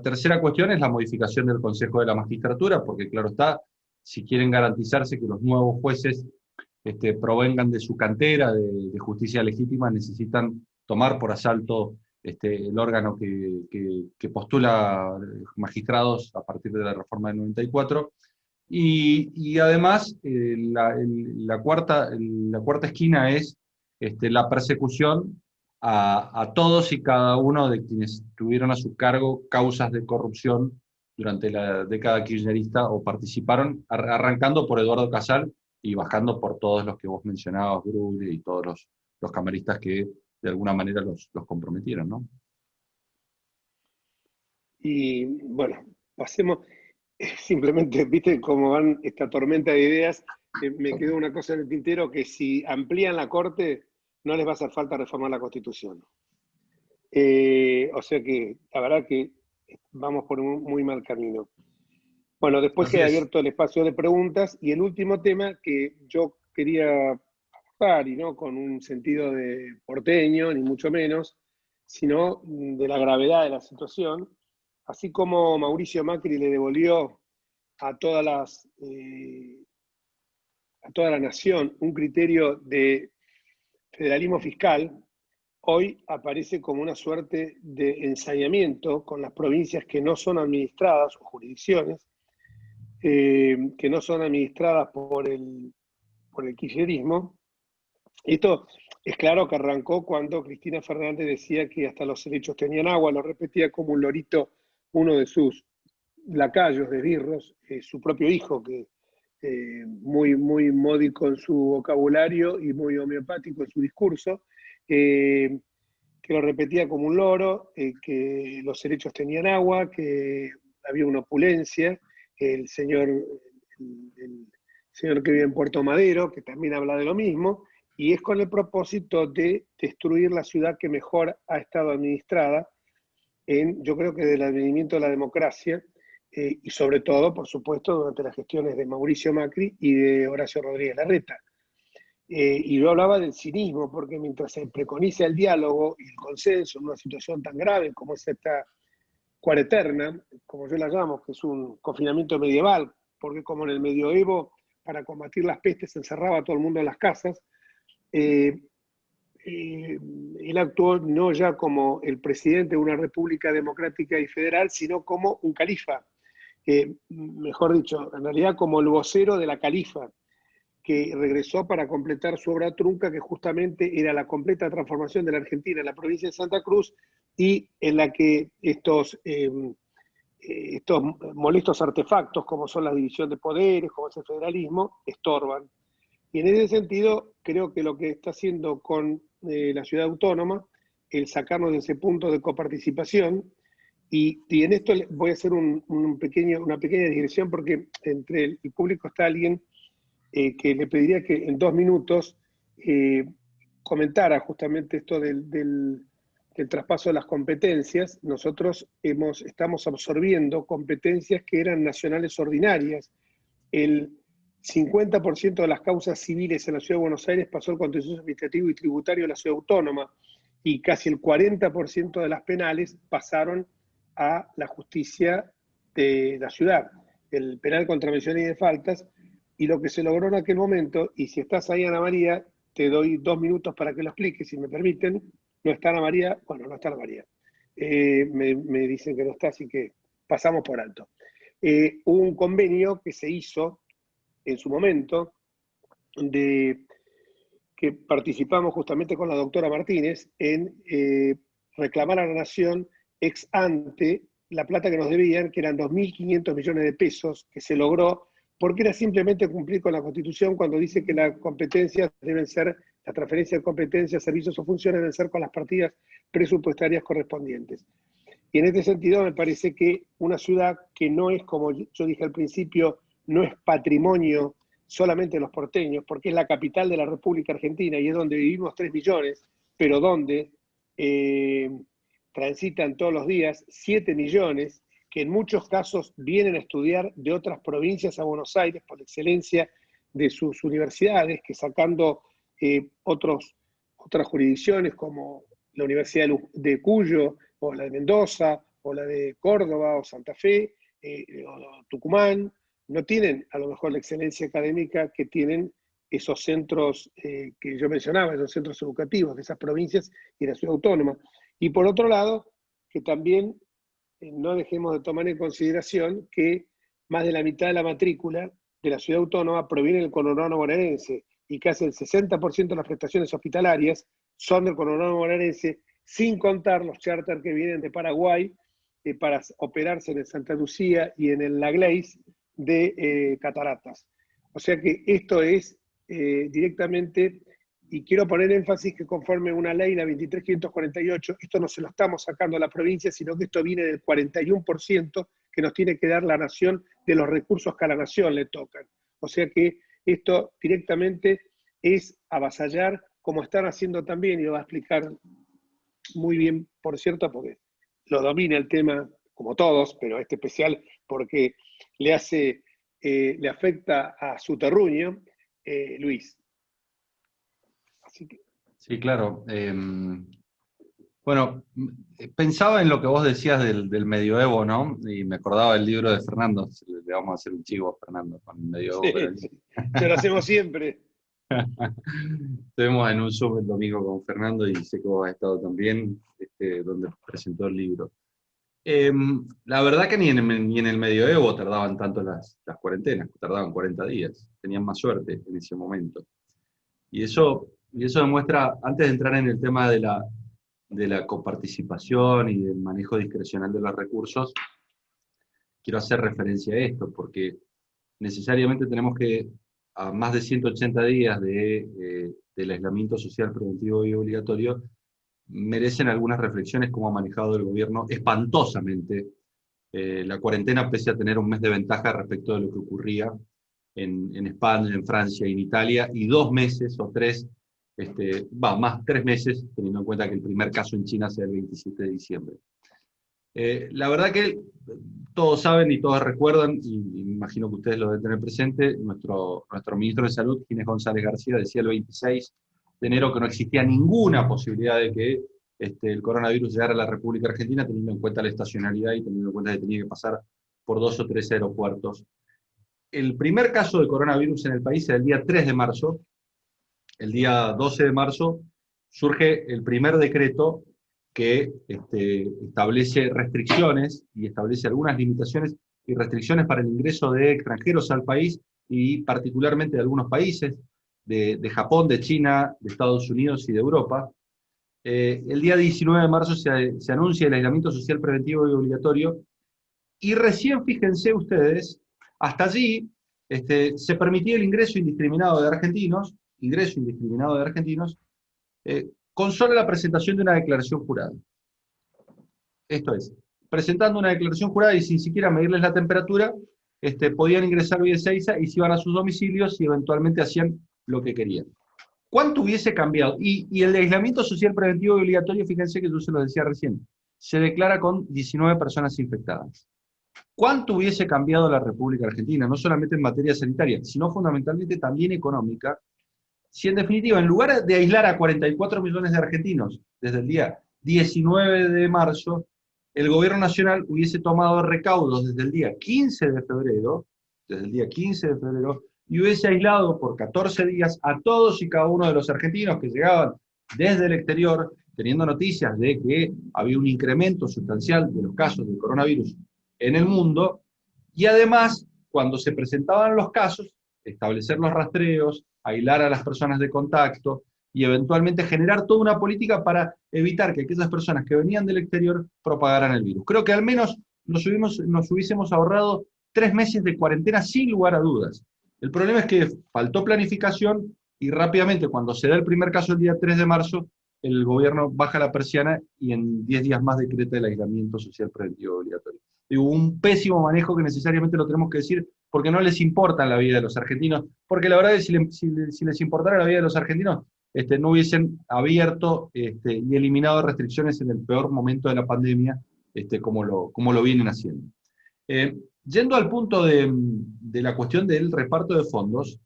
tercera cuestión es la modificación del Consejo de la Magistratura, porque claro está, si quieren garantizarse que los nuevos jueces provengan de su cantera de justicia legítima, necesitan tomar por asalto el órgano que postula magistrados a partir de la reforma del 94. Y además, la cuarta esquina es la persecución a todos y cada uno de quienes tuvieron a su cargo causas de corrupción durante la década kirchnerista o participaron, arrancando por Eduardo Casal y bajando por todos los que vos mencionabas, Brugge y todos los camaristas que de alguna manera los comprometieron, ¿no? Y bueno, pasemos, simplemente, viste cómo van esta tormenta de ideas, me quedó una cosa en el tintero, que si amplían la Corte, no les va a hacer falta reformar la Constitución. O sea que la verdad que vamos por un muy mal camino. Bueno, después Así queda es. abierto el espacio de preguntas, y el último tema que yo quería abordar, y no con un sentido de porteño, ni mucho menos, sino de la gravedad de la situación, así como Mauricio Macri le devolvió a a toda la nación un criterio de federalismo fiscal, hoy aparece como una suerte de ensañamiento con las provincias que no son administradas, o jurisdicciones, que no son administradas por el kirchnerismo. Esto es claro que arrancó cuando Cristina Fernández decía que hasta los helechos tenían agua, lo repetía como un lorito uno de sus lacayos de birros, su propio hijo, que muy módico en su vocabulario y muy homeopático en su discurso, que lo repetía como un loro, que los helechos tenían agua, que había una opulencia, el señor, el señor que vive en Puerto Madero, que también habla de lo mismo, y es con el propósito de destruir la ciudad que mejor ha estado administrada, yo creo que del advenimiento de la democracia, y sobre todo, por supuesto, durante las gestiones de Mauricio Macri y de Horacio Rodríguez Larreta. Y yo hablaba del cinismo, porque mientras se preconiza el diálogo y el consenso en una situación tan grave como es esta cuareterna, como yo la llamo, que es un confinamiento medieval, porque como en el medioevo, para combatir las pestes se encerraba a todo el mundo en las casas, eh, él actuó no ya como el presidente de una república democrática y federal, sino como un califa, mejor dicho, en realidad como el vocero de la califa, que regresó para completar su obra trunca, que justamente era la completa transformación de la Argentina en la provincia de Santa Cruz, y en la que estos molestos artefactos, como son la división de poderes, como es el federalismo, estorban. Y en ese sentido, creo que lo que está haciendo con la ciudad autónoma, el sacarnos de ese punto de coparticipación, y en esto voy a hacer una pequeña digresión, porque entre el público está alguien que le pediría que en 2 minutos comentara justamente esto del traspaso de las competencias. Nosotros estamos absorbiendo competencias que eran nacionales ordinarias. El 50% de las causas civiles en la Ciudad de Buenos Aires pasó al contencioso administrativo y tributario de la Ciudad Autónoma, y casi el 40% de las penales pasaron a la justicia de la ciudad, el penal contra menciones y de faltas. Y lo que se logró en aquel momento, y si estás ahí, Ana María, te doy 2 minutos para que lo expliques, si me permiten. No está Ana María, bueno, no está Ana María. Me dicen que no está, así que pasamos por alto. Hubo un convenio que se hizo en su momento, que participamos justamente con la doctora Martínez en reclamar a la Nación ex ante la plata que nos debían, que eran 2.500 millones de pesos, que se logró porque era simplemente cumplir con la Constitución cuando dice que las competencias deben ser, la transferencia de competencias, servicios o funciones deben ser con las partidas presupuestarias correspondientes. Y en este sentido me parece que una ciudad que no es, como yo dije al principio, no es patrimonio solamente de los porteños, porque es la capital de la República Argentina y es donde vivimos 3 millones, pero donde transitan todos los días 7 millones, que en muchos casos vienen a estudiar de otras provincias a Buenos Aires por la excelencia de sus universidades, que sacando otras jurisdicciones como la Universidad de Cuyo, o la de Mendoza, o la de Córdoba, o Santa Fe, o Tucumán, no tienen a lo mejor la excelencia académica que tienen esos centros que yo mencionaba, esos centros educativos de esas provincias y de la ciudad autónoma. Y por otro lado, que también no dejemos de tomar en consideración que más de la mitad de la matrícula de la ciudad autónoma proviene del conurbano bonaerense, y casi el 60% de las prestaciones hospitalarias son del conurbano bonaerense, sin contar los charters que vienen de Paraguay para operarse en el Santa Lucía y en el La Gleize de Cataratas. O sea que esto es directamente y quiero poner énfasis que conforme una ley, la 23.548, esto no se lo estamos sacando a la provincia, sino que esto viene del 41% que nos tiene que dar la nación de los recursos que a la nación le tocan. O sea que esto directamente es avasallar, como están haciendo también, y lo va a explicar muy bien, por cierto, porque lo domina el tema, como todos, pero este especial porque le afecta a su terruño, Luis. Así que... Sí, claro. Bueno, pensaba en lo que vos decías del medioevo, ¿no? Y me acordaba del libro de Fernando. Le vamos a hacer un chivo a Fernando con el medioevo. Sí, sí, se lo hacemos siempre. Estuvimos en un Zoom el domingo con Fernando y sé que vos has estado también, donde presentó el libro. La verdad que ni en el medioevo tardaban tanto las cuarentenas, tardaban 40 días, tenían más suerte en ese momento. Y eso demuestra, antes de entrar en el tema de la coparticipación y del manejo discrecional de los recursos, quiero hacer referencia a esto, porque necesariamente tenemos que, a más de 180 días del aislamiento social preventivo y obligatorio, merecen algunas reflexiones cómo ha manejado el gobierno espantosamente la cuarentena, pese a tener un mes de ventaja respecto de lo que ocurría en España, en Francia y en Italia, y 2 meses o 3, más 3 meses, teniendo en cuenta que el primer caso en China sea el 27 de diciembre. La verdad que todos saben y todos recuerdan, y me imagino que ustedes lo deben tener presente, nuestro ministro de Salud, Ginés González García, decía el 26 de enero que no existía ninguna posibilidad de que el coronavirus llegara a la República Argentina, teniendo en cuenta la estacionalidad y teniendo en cuenta que tenía que pasar por 2 o 3 aeropuertos. El primer caso de coronavirus en el país era el día 3 de marzo. El día 12 de marzo surge el primer decreto que establece restricciones y establece algunas limitaciones y restricciones para el ingreso de extranjeros al país, y particularmente de algunos países, de Japón, de China, de Estados Unidos y de Europa. El día 19 de marzo se anuncia el aislamiento social preventivo y obligatorio, y recién, fíjense ustedes, hasta allí se permitía el ingreso indiscriminado de argentinos, con solo la presentación de una declaración jurada. Esto es, presentando una declaración jurada y sin siquiera medirles la temperatura, podían ingresar vía Ezeiza y se iban a sus domicilios y eventualmente hacían lo que querían. ¿Cuánto hubiese cambiado? Y el aislamiento social preventivo y obligatorio, fíjense que yo se lo decía recién, se declara con 19 personas infectadas. ¿Cuánto hubiese cambiado la República Argentina, no solamente en materia sanitaria, sino fundamentalmente también económica, si en definitiva, en lugar de aislar a 44 millones de argentinos desde el día 19 de marzo, el gobierno nacional hubiese tomado recaudos desde el día 15 de febrero, y hubiese aislado por 14 días a todos y cada uno de los argentinos que llegaban desde el exterior, teniendo noticias de que había un incremento sustancial de los casos del coronavirus en el mundo, y además, cuando se presentaban los casos, establecer los rastreos, aislar a las personas de contacto, y eventualmente generar toda una política para evitar que aquellas personas que venían del exterior propagaran el virus. Creo que al menos nos hubiésemos ahorrado 3 meses de cuarentena sin lugar a dudas. El problema es que faltó planificación y rápidamente, cuando se da el primer caso el día 3 de marzo, el gobierno baja la persiana y en 10 días más decreta el aislamiento social preventivo obligatorio. Digo, un pésimo manejo que necesariamente lo tenemos que decir, porque no les importa la vida de los argentinos, porque la verdad es que si les importara la vida de los argentinos, no hubiesen abierto y eliminado restricciones en el peor momento de la pandemia, como lo vienen haciendo. Yendo al punto de la cuestión del reparto de fondos,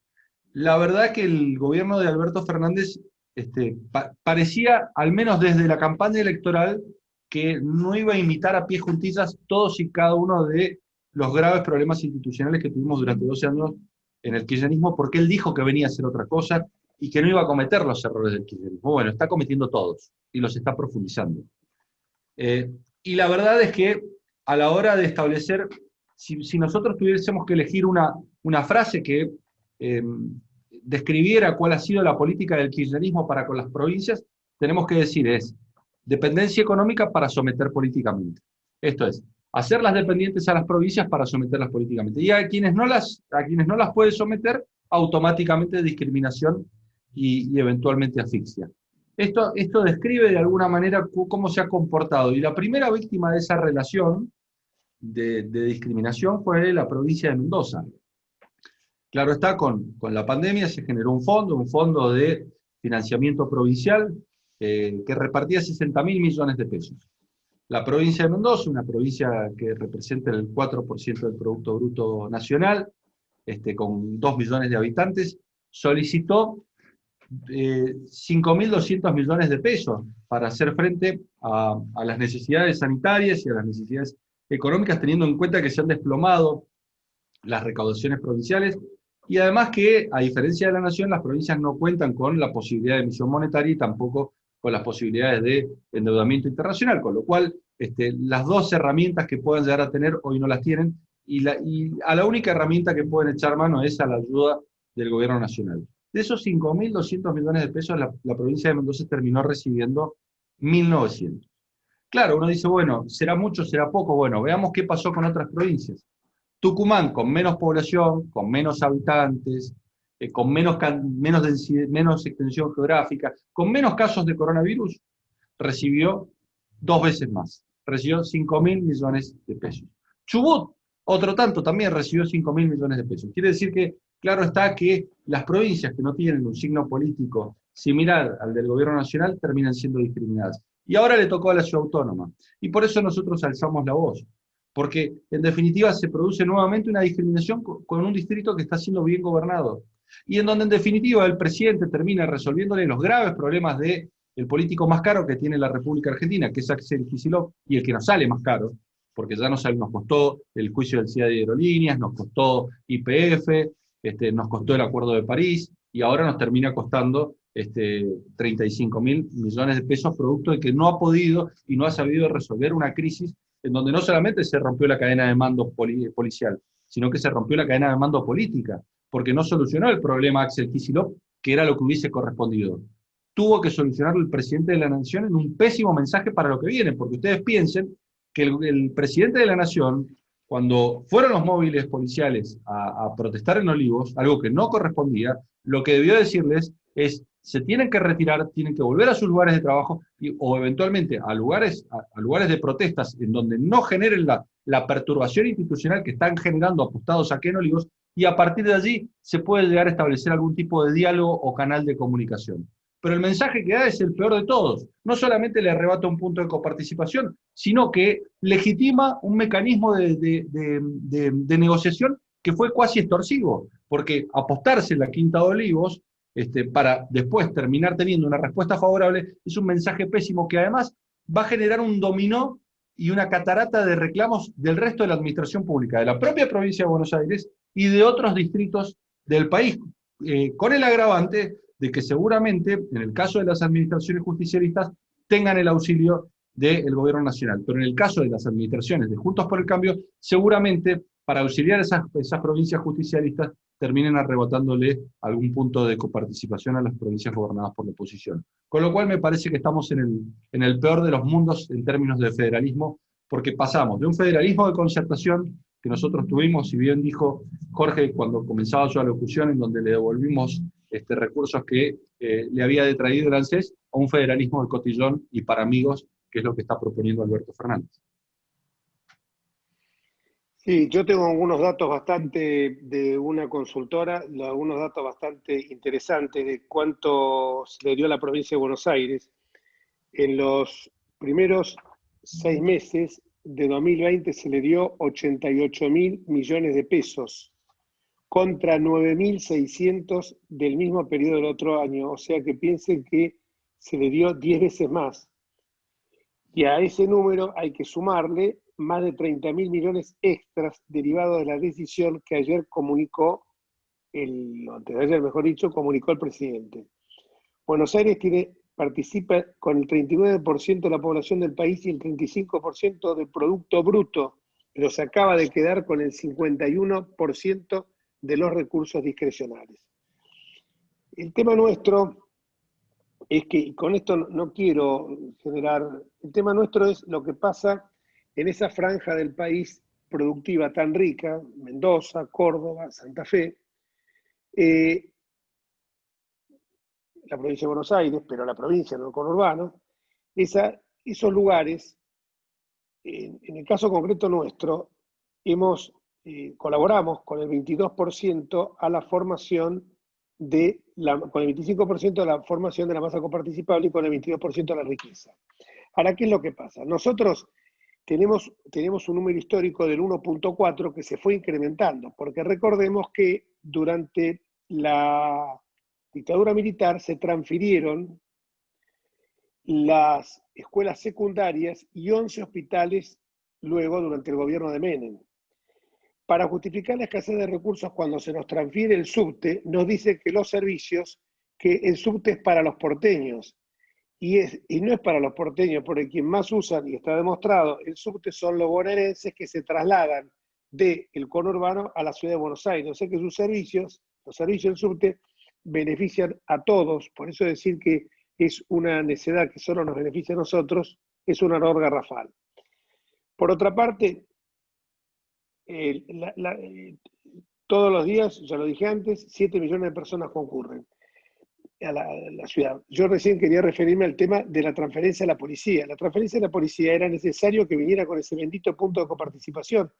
la verdad que el gobierno de Alberto Fernández parecía, al menos desde la campaña electoral, que no iba a imitar a pie juntillas todos y cada uno de los graves problemas institucionales que tuvimos durante 12 años en el kirchnerismo, porque él dijo que venía a hacer otra cosa y que no iba a cometer los errores del kirchnerismo. Bueno, está cometiendo todos y los está profundizando. Y la verdad es que a la hora de establecer, si nosotros tuviésemos que elegir una frase que describiera cuál ha sido la política del kirchnerismo para con las provincias, tenemos que decir es dependencia económica para someter políticamente. Esto es, hacerlas dependientes a las provincias para someterlas políticamente. Y a quienes no las puede someter, automáticamente discriminación y eventualmente asfixia. Esto describe de alguna manera cómo se ha comportado. Y la primera víctima de esa relación de discriminación fue la provincia de Mendoza. Claro está, con la pandemia se generó un fondo de financiamiento provincial que repartía 60.000 millones de pesos. La provincia de Mendoza, una provincia que representa el 4% del Producto Bruto Nacional, con 2 millones de habitantes, solicitó 5.200 millones de pesos para hacer frente a las necesidades sanitarias y a las necesidades económicas, teniendo en cuenta que se han desplomado las recaudaciones provinciales, y además que, a diferencia de la nación, las provincias no cuentan con la posibilidad de emisión monetaria y tampoco con las posibilidades de endeudamiento internacional, con lo cual las dos herramientas que puedan llegar a tener hoy no las tienen, y a la única herramienta que pueden echar mano es a la ayuda del gobierno nacional. De esos 5.200 millones de pesos, la provincia de Mendoza terminó recibiendo 1.900. Claro, uno dice, bueno, ¿será mucho, será poco? Bueno, veamos qué pasó con otras provincias. Tucumán, con menos población, con menos habitantes, con menos extensión geográfica, con menos casos de coronavirus, recibió 2 veces más. Recibió 5.000 millones de pesos. Chubut, otro tanto, también recibió 5.000 millones de pesos. Quiere decir que, claro está que las provincias que no tienen un signo político similar al del gobierno nacional terminan siendo discriminadas. Y ahora le tocó a la ciudad autónoma. Y por eso nosotros alzamos la voz. Porque, en definitiva, se produce nuevamente una discriminación con un distrito que está siendo bien gobernado. Y en donde, en definitiva, el presidente termina resolviéndole los graves problemas del político más caro que tiene la República Argentina, que es Axel Kicillof, y el que nos sale más caro, porque ya nos costó el juicio del CIA de Aerolíneas, nos costó YPF, nos costó el Acuerdo de París, y ahora nos termina costando 35.000 millones de pesos, producto de que no ha podido y no ha sabido resolver una crisis en donde no solamente se rompió la cadena de mando policial, sino que se rompió la cadena de mando política, porque no solucionó el problema Axel Kicillof, que era lo que hubiese correspondido. Tuvo que solucionarlo el presidente de la Nación en un pésimo mensaje para lo que viene, porque ustedes piensen que el presidente de la Nación, cuando fueron los móviles policiales a protestar en Olivos, algo que no correspondía, lo que debió decirles es: se tienen que retirar, tienen que volver a sus lugares de trabajo o eventualmente a lugares de protestas en donde no generen la perturbación institucional que están generando apostados aquí en Olivos, y a partir de allí se puede llegar a establecer algún tipo de diálogo o canal de comunicación. Pero el mensaje que da es el peor de todos. No solamente le arrebata un punto de coparticipación, sino que legitima un mecanismo de negociación que fue cuasi extorsivo, porque apostarse en la Quinta de Olivos para después terminar teniendo una respuesta favorable, es un mensaje pésimo que además va a generar un dominó y una catarata de reclamos del resto de la administración pública, de la propia provincia de Buenos Aires y de otros distritos del país, con el agravante de que seguramente, en el caso de las administraciones justicialistas, tengan el auxilio del gobierno nacional, pero en el caso de las administraciones de Juntos por el Cambio, seguramente para auxiliar a esas provincias justicialistas terminen arrebatándole algún punto de coparticipación a las provincias gobernadas por la oposición. Con lo cual me parece que estamos en el peor de los mundos en términos de federalismo, porque pasamos de un federalismo de concertación que nosotros tuvimos, si bien dijo Jorge cuando comenzaba su alocución, en donde le devolvimos recursos que le había detraído el ANSES, a un federalismo de cotillón y para amigos, que es lo que está proponiendo Alberto Fernández. Sí, yo tengo algunos datos bastante de una consultora, algunos datos bastante interesantes de cuánto se le dio a la provincia de Buenos Aires. En los primeros 6 meses de 2020 se le dio 88.000 millones de pesos contra 9.600 del mismo periodo del otro año. O sea que piensen que se le dio 10 veces más. Y a ese número hay que sumarle más de 30.000 millones extras derivados de la decisión que ayer comunicó, antes de ayer mejor dicho, comunicó el presidente. Buenos Aires participa con el 39% de la población del país y el 35% del Producto Bruto, pero se acaba de quedar con el 51% de los recursos discrecionales. El tema nuestro es que, y con esto no quiero generar, el tema nuestro es lo que pasa en esa franja del país productiva tan rica, Mendoza, Córdoba, Santa Fe, la provincia de Buenos Aires, pero la provincia, no el conurbano, esos lugares, en el caso concreto nuestro, colaboramos con el 22% a la formación con el 25% de la formación de la masa coparticipable y con el 22% de la riqueza. Ahora, ¿qué es lo que pasa? Nosotros tenemos un número histórico del 1.4 que se fue incrementando, porque recordemos que durante la dictadura militar se transfirieron las escuelas secundarias y 11 hospitales luego durante el gobierno de Menem. Para justificar la escasez de recursos, cuando se nos transfiere el subte, nos dice que el subte es para los porteños, y no es para los porteños, porque quien más usan, y está demostrado, el subte son los bonaerenses que se trasladan del conurbano a la ciudad de Buenos Aires. O sea que los servicios del subte benefician a todos, por eso decir que es una necedad que solo nos beneficia a nosotros, es un error garrafal. Por otra parte, todos los días, ya lo dije antes, 7 millones de personas concurren a la ciudad. Yo recién quería referirme al tema de la transferencia a la policía. La transferencia a la policía era necesario que viniera con ese bendito punto de coparticipación,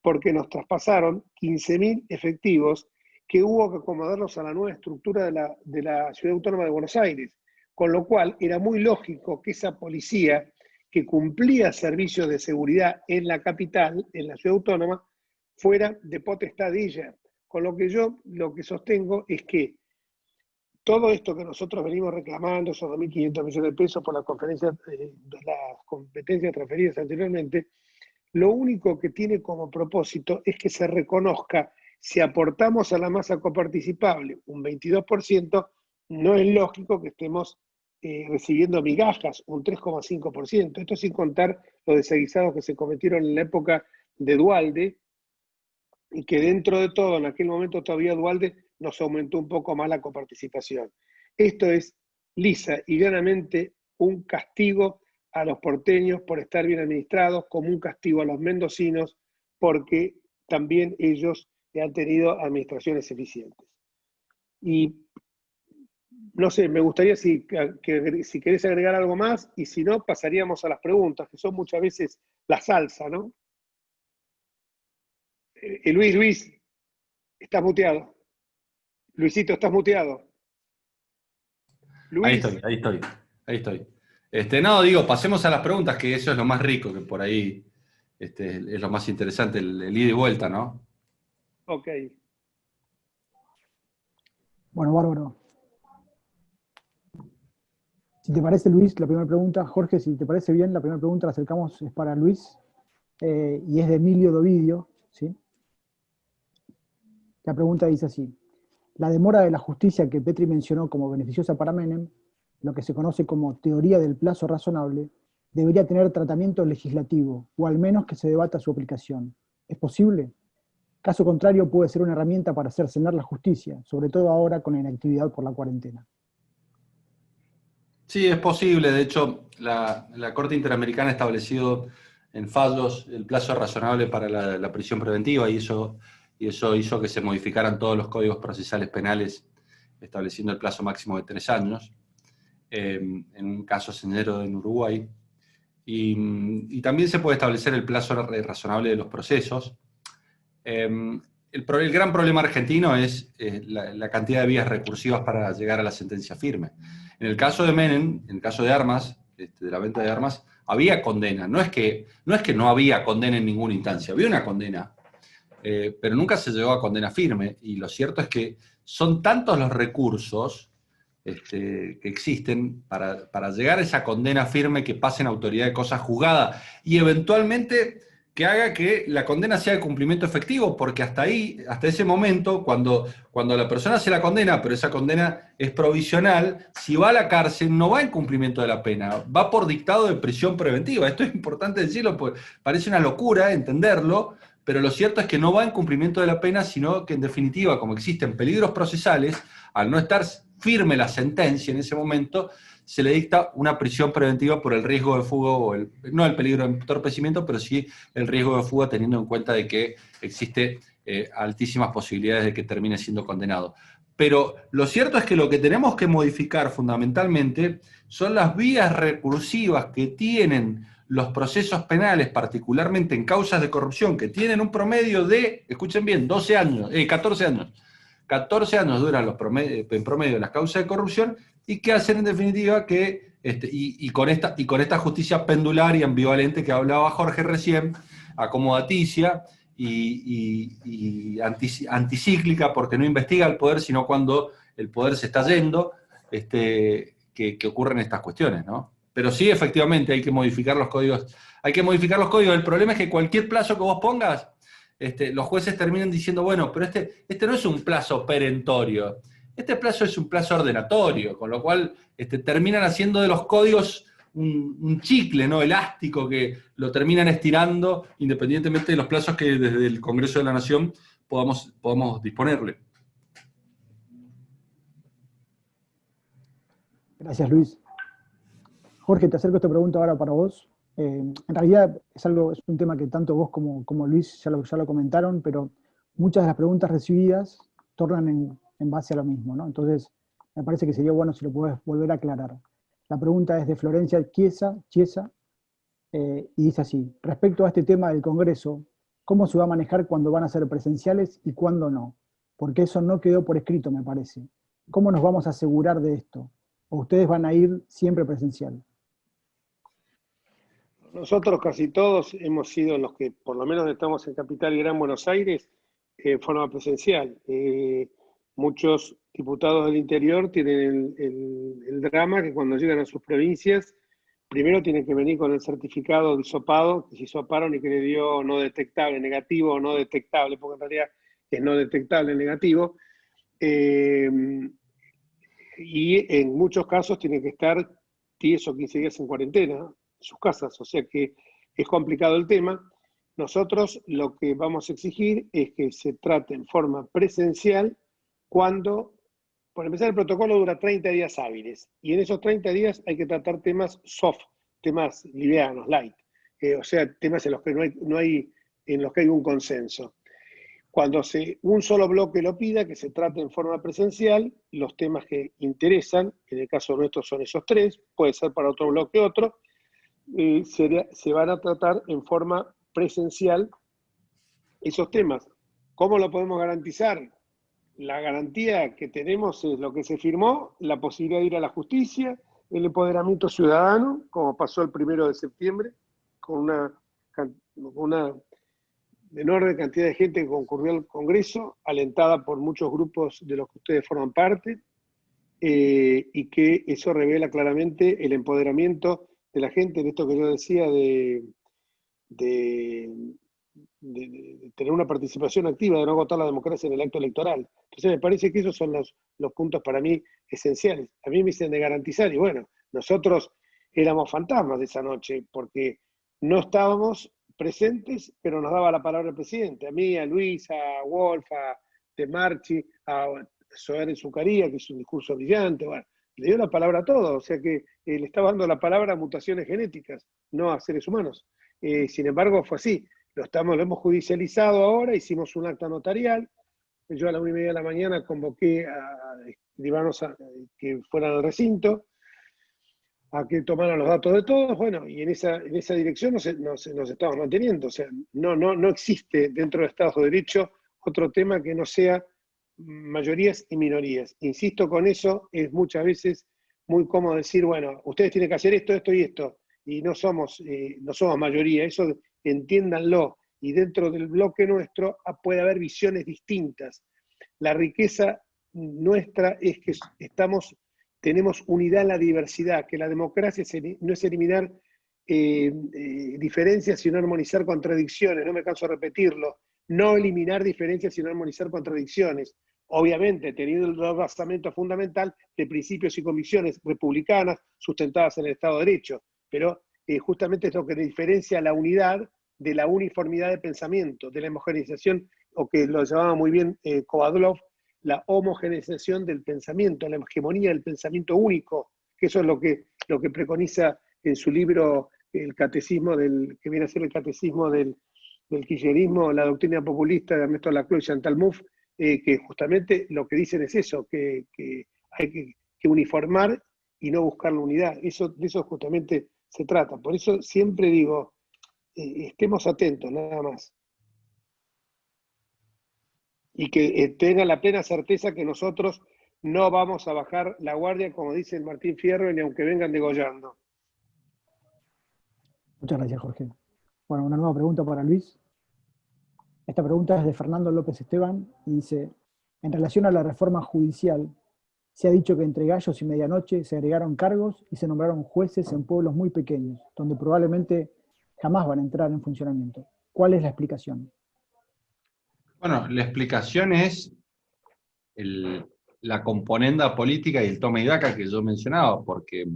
porque nos traspasaron 15.000 efectivos que hubo que acomodarlos a la nueva estructura de la Ciudad Autónoma de Buenos Aires, con lo cual era muy lógico que esa policía que cumplía servicios de seguridad en la capital, en la Ciudad Autónoma, fuera de potestad de ella. Con lo que yo lo que sostengo es que todo esto que nosotros venimos reclamando, esos 2.500 millones de pesos por las competencias transferidas anteriormente, lo único que tiene como propósito es que se reconozca, si aportamos a la masa coparticipable un 22%, no es lógico que estemos recibiendo migajas, un 3,5%. Esto sin contar los desaguisados que se cometieron en la época de Duhalde, y que dentro de todo, en aquel momento todavía Duhalde nos aumentó un poco más la coparticipación. Esto es lisa y llanamente un castigo a los porteños por estar bien administrados, como un castigo a los mendocinos porque también ellos han tenido administraciones eficientes. Y no sé, me gustaría si querés agregar algo más, y si no, pasaríamos a las preguntas, que son muchas veces la salsa, ¿no? Luis, estás muteado. Luisito, estás muteado. Luis. Ahí estoy. No, digo, pasemos a las preguntas, que eso es lo más rico, que por ahí es lo más interesante, el ida y vuelta, ¿no? Ok. Bueno, bárbaro. Si te parece, Luis, la primera pregunta, Jorge, si te parece bien, la primera pregunta la acercamos, es para Luis, y es de Emilio Dovidio, ¿sí? La pregunta dice así: la demora de la justicia que Petri mencionó como beneficiosa para Menem, lo que se conoce como teoría del plazo razonable, debería tener tratamiento legislativo, o al menos que se debata su aplicación. ¿Es posible? Caso contrario, puede ser una herramienta para hacer cenar la justicia, sobre todo ahora con la inactividad por la cuarentena. Sí, es posible. De hecho, la Corte Interamericana ha establecido en fallos el plazo razonable para la prisión preventiva, y eso hizo que se modificaran todos los códigos procesales penales, estableciendo el plazo máximo de 3 años, en un caso señero en Uruguay. Y también se puede establecer el plazo razonable de los procesos. El gran problema argentino es la cantidad de vías recursivas para llegar a la sentencia firme. En el caso de Menem, en el caso de armas, de la venta de armas, había condena. No es que no había condena en ninguna instancia, había una condena, pero nunca se llegó a condena firme. Y lo cierto es que son tantos los recursos que existen para llegar a esa condena firme, que pasen autoridad de cosa juzgada y eventualmente que haga que la condena sea de cumplimiento efectivo, porque hasta ese momento, cuando la persona se la condena, pero esa condena es provisional, si va a la cárcel no va en cumplimiento de la pena, va por dictado de prisión preventiva. Esto es importante decirlo, porque parece una locura entenderlo, pero lo cierto es que no va en cumplimiento de la pena, sino que en definitiva, como existen peligros procesales, al no estar firme la sentencia en ese momento, se le dicta una prisión preventiva por el riesgo de fuga, no el peligro de entorpecimiento, pero sí el riesgo de fuga, teniendo en cuenta de que existe altísimas posibilidades de que termine siendo condenado. Pero lo cierto es que lo que tenemos que modificar fundamentalmente son las vías recursivas que tienen los procesos penales, particularmente en causas de corrupción, que tienen un promedio de, escuchen bien, 14 años. 14 años duran en promedio las causas de corrupción, y que hacen en definitiva que, y con esta justicia pendular y ambivalente que hablaba Jorge recién, acomodaticia y anticíclica, porque no investiga el poder, sino cuando el poder se está yendo, que ocurren estas cuestiones, ¿no? Pero sí, efectivamente, hay que modificar los códigos. El problema es que cualquier plazo que vos pongas, los jueces terminan diciendo, bueno, pero este no es un plazo perentorio, este plazo es un plazo ordenatorio, con lo cual terminan haciendo de los códigos un chicle, ¿no?, elástico, que lo terminan estirando independientemente de los plazos que desde el Congreso de la Nación podamos disponerle. Gracias, Luis. Jorge, te acerco esta pregunta ahora para vos. En realidad es un tema que tanto vos como Luis ya lo comentaron, pero muchas de las preguntas recibidas tornan en base a lo mismo, ¿no? Entonces, me parece que sería bueno si lo podés volver a aclarar. La pregunta es de Florencia Chiesa, y dice así: respecto a este tema del Congreso, ¿cómo se va a manejar cuando van a ser presenciales y cuándo no? Porque eso no quedó por escrito, me parece. ¿Cómo nos vamos a asegurar de esto? ¿O ustedes van a ir siempre presencial? Nosotros casi todos hemos sido los que, por lo menos estamos en Capital y Gran Buenos Aires, en forma presencial. Muchos diputados del interior tienen el drama que cuando llegan a sus provincias, primero tienen que venir con el certificado del hisopado, que se hisoparon y que le dio no detectable, negativo o no detectable, porque en realidad es no detectable negativo. Y en muchos casos tienen que estar 10 o 15 días en cuarentena en sus casas, o sea que es complicado el tema. Nosotros lo que vamos a exigir es que se trate en forma presencial cuando, por empezar, el protocolo dura 30 días hábiles, y en esos 30 días hay que tratar temas soft, temas livianos, light, o sea, temas en los que en los que hay un consenso. Cuando un solo bloque lo pida, que se trate en forma presencial, los temas que interesan, en el caso nuestro son esos 3, puede ser para otro bloque otro, se van a tratar en forma presencial esos temas. ¿Cómo lo podemos garantizar? La garantía que tenemos es lo que se firmó, la posibilidad de ir a la justicia, el empoderamiento ciudadano, como pasó el 1 de septiembre, con una enorme cantidad de gente que concurrió al Congreso, alentada por muchos grupos de los que ustedes forman parte, y que eso revela claramente el empoderamiento de la gente, en esto que yo decía de tener una participación activa, de no agotar la democracia en el acto electoral. Entonces me parece que esos son los puntos para mí esenciales. A mí me dicen de garantizar, y bueno, nosotros éramos fantasmas de esa noche, porque no estábamos presentes, pero nos daba la palabra el presidente, a mí, a Luis, a Wolf, a De Marchi, a Soler Zucaría, que hizo un discurso brillante, bueno, le dio la palabra a todos, o sea que le estaba dando la palabra a mutaciones genéticas, no a seres humanos. Sin embargo, fue así. Lo hemos judicializado ahora, hicimos un acta notarial. Yo a la 1:30 de la mañana convoqué a escribanos que fueran al recinto, a que tomaran los datos de todos, bueno, y en esa dirección nos estamos manteniendo. O sea, no existe dentro del Estado de Derecho otro tema que no sea mayorías y minorías. Insisto con eso, es muchas veces muy cómodo decir, bueno, ustedes tienen que hacer esto, esto y esto, y no somos mayoría, eso entiéndanlo, y dentro del bloque nuestro puede haber visiones distintas. La riqueza nuestra es que tenemos unidad en la diversidad, que la democracia no es eliminar diferencias, sino armonizar contradicciones, no me canso de repetirlo, no eliminar diferencias, sino armonizar contradicciones. Obviamente, teniendo el basamento fundamental de principios y convicciones republicanas sustentadas en el Estado de Derecho, pero justamente es lo que diferencia la unidad de la uniformidad de pensamiento, de la homogeneización, o que lo llamaba muy bien Kovadlov, la homogeneización del pensamiento, la hegemonía del pensamiento único, que eso es lo que preconiza en su libro el catecismo que viene a ser el catecismo del del kirchnerismo, la doctrina populista de Ernesto Laclau y Chantal Mouffe, que justamente lo que dicen es eso, que hay que uniformar y no buscar la unidad. De eso justamente se trata. Por eso siempre digo, estemos atentos, nada más. Y que tengan la plena certeza que nosotros no vamos a bajar la guardia, como dice el Martín Fierro, ni aunque vengan degollando. Muchas gracias, Jorge. Bueno, una nueva pregunta para Luis. Esta pregunta es de Fernando López Esteban y dice, en relación a la reforma judicial, se ha dicho que entre gallos y medianoche se agregaron cargos y se nombraron jueces en pueblos muy pequeños, donde probablemente jamás van a entrar en funcionamiento. ¿Cuál es la explicación? Bueno, la explicación es la componenda política y el toma y daca que yo mencionaba, porque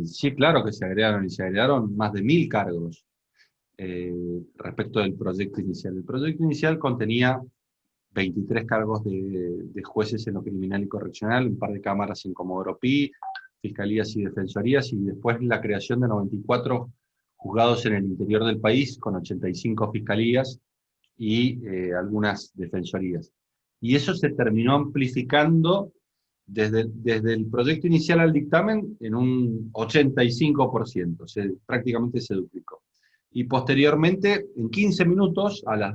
sí, claro que se agregaron más de 1000 cargos respecto del proyecto inicial. El proyecto inicial contenía 23 cargos de jueces en lo criminal y correccional, un par de cámaras en Comodoro Pi, fiscalías y defensorías, y después la creación de 94 juzgados en el interior del país, con 85 fiscalías y algunas defensorías. Y eso se terminó amplificando desde el proyecto inicial al dictamen en un 85%, prácticamente se duplicó. Y posteriormente, en 15 minutos, a las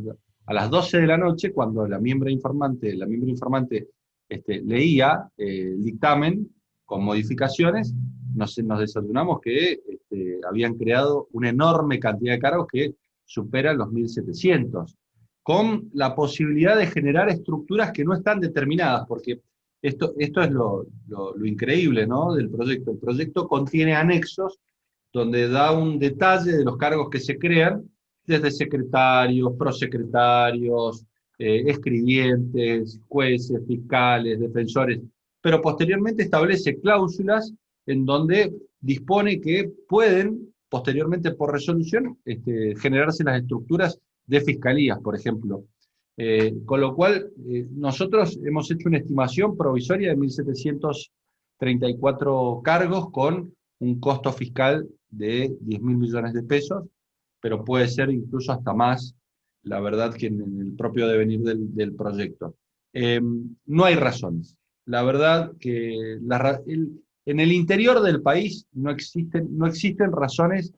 12 de la noche, cuando la miembro informante leía el dictamen con modificaciones, nos desayunamos que habían creado una enorme cantidad de cargos que superan los 1700, con la posibilidad de generar estructuras que no están determinadas, porque esto es lo increíble, ¿no?, del proyecto. El proyecto contiene anexos donde da un detalle de los cargos que se crean, desde secretarios, prosecretarios, escribientes, jueces, fiscales, defensores, pero posteriormente establece cláusulas en donde dispone que pueden, posteriormente por resolución, generarse las estructuras de fiscalías, por ejemplo. Con lo cual, nosotros hemos hecho una estimación provisoria de 1.734 cargos con un costo fiscal de 10.000 millones de pesos, pero puede ser incluso hasta más, la verdad, que en el propio devenir del proyecto. No hay razones. La verdad que en el interior del país no existen razones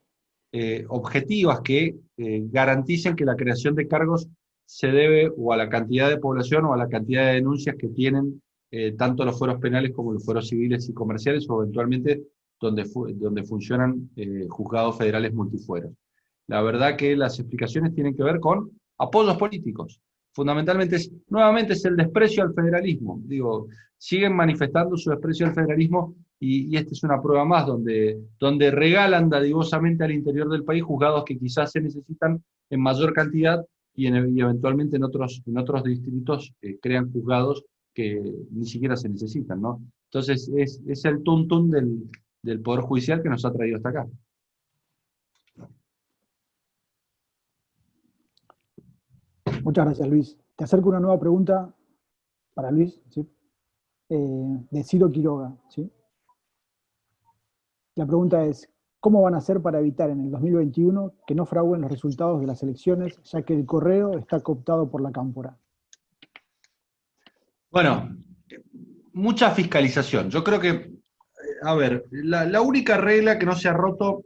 objetivas que garanticen que la creación de cargos se debe o a la cantidad de población o a la cantidad de denuncias que tienen tanto los fueros penales como los fueros civiles y comerciales, o eventualmente donde funcionan juzgados federales multifueros. La verdad que las explicaciones tienen que ver con apoyos políticos. Fundamentalmente, nuevamente es el desprecio al federalismo. Digo, siguen manifestando su desprecio al federalismo y esta es una prueba más donde regalan dadivosamente al interior del país juzgados que quizás se necesitan en mayor cantidad y eventualmente en otros distritos crean juzgados que ni siquiera se necesitan, ¿no? Entonces es el tuntún del Poder Judicial que nos ha traído hasta acá. Muchas gracias, Luis. Te acerco una nueva pregunta para Luis, ¿sí? De Ciro Quiroga, ¿sí? La pregunta es, ¿cómo van a hacer para evitar en el 2021 que no fragüen los resultados de las elecciones, ya que el correo está cooptado por la cámpora? Bueno, mucha fiscalización. Yo creo que, a ver, la única regla que no se ha roto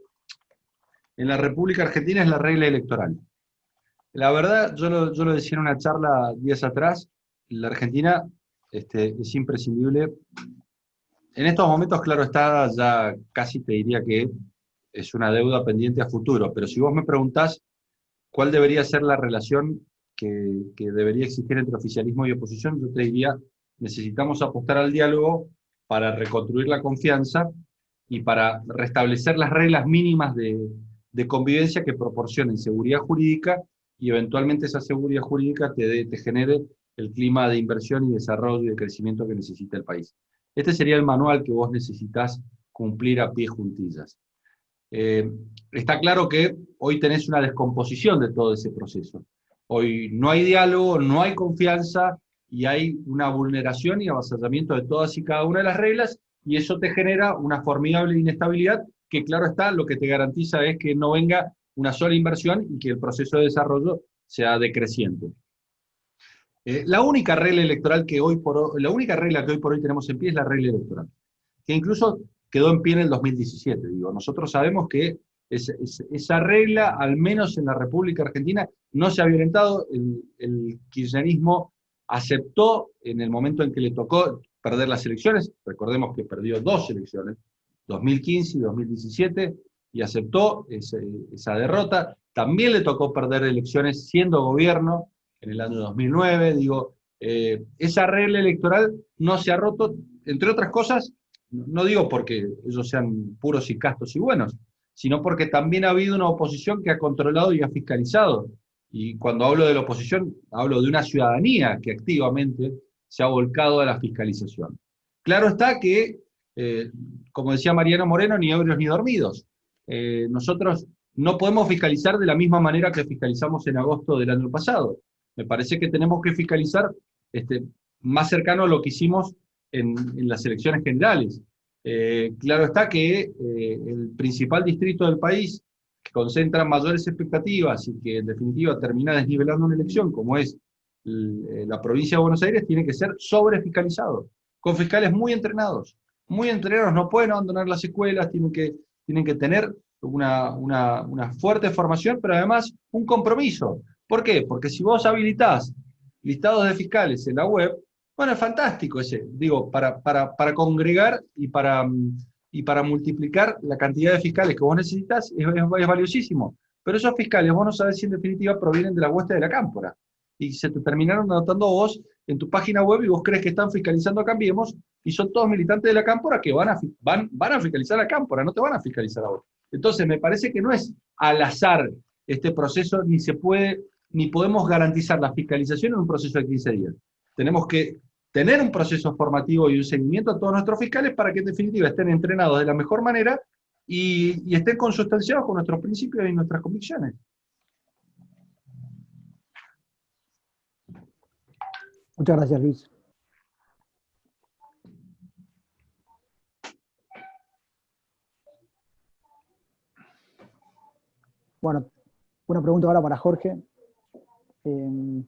en la República Argentina es la regla electoral. La verdad, yo lo decía en una charla días atrás, la Argentina es imprescindible. En estos momentos, claro está, ya casi te diría que es una deuda pendiente a futuro, pero si vos me preguntás cuál debería ser la relación que debería existir entre oficialismo y oposición, yo te diría, necesitamos apostar al diálogo para reconstruir la confianza y para restablecer las reglas mínimas de convivencia que proporcionen seguridad jurídica y eventualmente esa seguridad jurídica te genere el clima de inversión y desarrollo y de crecimiento que necesita el país. Este sería el manual que vos necesitas cumplir a pie juntillas. Está claro que hoy tenés una descomposición de todo ese proceso. Hoy no hay diálogo, no hay confianza y hay una vulneración y avasallamiento de todas y cada una de las reglas, y eso te genera una formidable inestabilidad que, claro está, lo que te garantiza es que no venga una sola inversión y que el proceso de desarrollo sea decreciente. La única regla que hoy por hoy tenemos en pie es la regla electoral, que incluso quedó en pie en el 2017. Digo, nosotros sabemos que esa regla, al menos en la República Argentina, no se ha violentado. El kirchnerismo aceptó en el momento en que le tocó perder las elecciones, recordemos que perdió 2 elecciones, 2015 y 2017, y aceptó esa derrota. También le tocó perder elecciones siendo gobierno en el año 2009. Digo, esa regla electoral no se ha roto, entre otras cosas, no digo porque ellos sean puros y castos y buenos, sino porque también ha habido una oposición que ha controlado y ha fiscalizado. Y cuando hablo de la oposición, hablo de una ciudadanía que activamente se ha volcado a la fiscalización. Claro está que, como decía Mariano Moreno, ni ebrios ni dormidos. Nosotros no podemos fiscalizar de la misma manera que fiscalizamos en agosto del año pasado. Me parece que tenemos que fiscalizar más cercano a lo que hicimos en las elecciones generales. Claro está que el principal distrito del país, que concentra mayores expectativas y que en definitiva termina desnivelando una elección, como es la provincia de Buenos Aires, tiene que ser sobrefiscalizado, con fiscales muy entrenados, no pueden abandonar las escuelas, tienen que tener una fuerte formación, pero además un compromiso. ¿Por qué? Porque si vos habilitás listados de fiscales en la web, bueno, es fantástico digo, para congregar y para multiplicar la cantidad de fiscales que vos necesitas es valiosísimo. Pero esos fiscales, vos no sabés si en definitiva provienen de la hueste de la Cámpora. Y se te terminaron anotando vos en tu página web y vos crees que están fiscalizando a Cambiemos y son todos militantes de la Cámpora que van a fiscalizar a la Cámpora, no te van a fiscalizar a vos. Entonces me parece que no es al azar este proceso, ni podemos garantizar la fiscalización en un proceso de 15 días. Tenemos que tener un proceso formativo y un seguimiento a todos nuestros fiscales para que en definitiva estén entrenados de la mejor manera y estén consustanciados con nuestros principios y nuestras convicciones. Muchas gracias, Luis. Bueno, una pregunta ahora para Jorge. En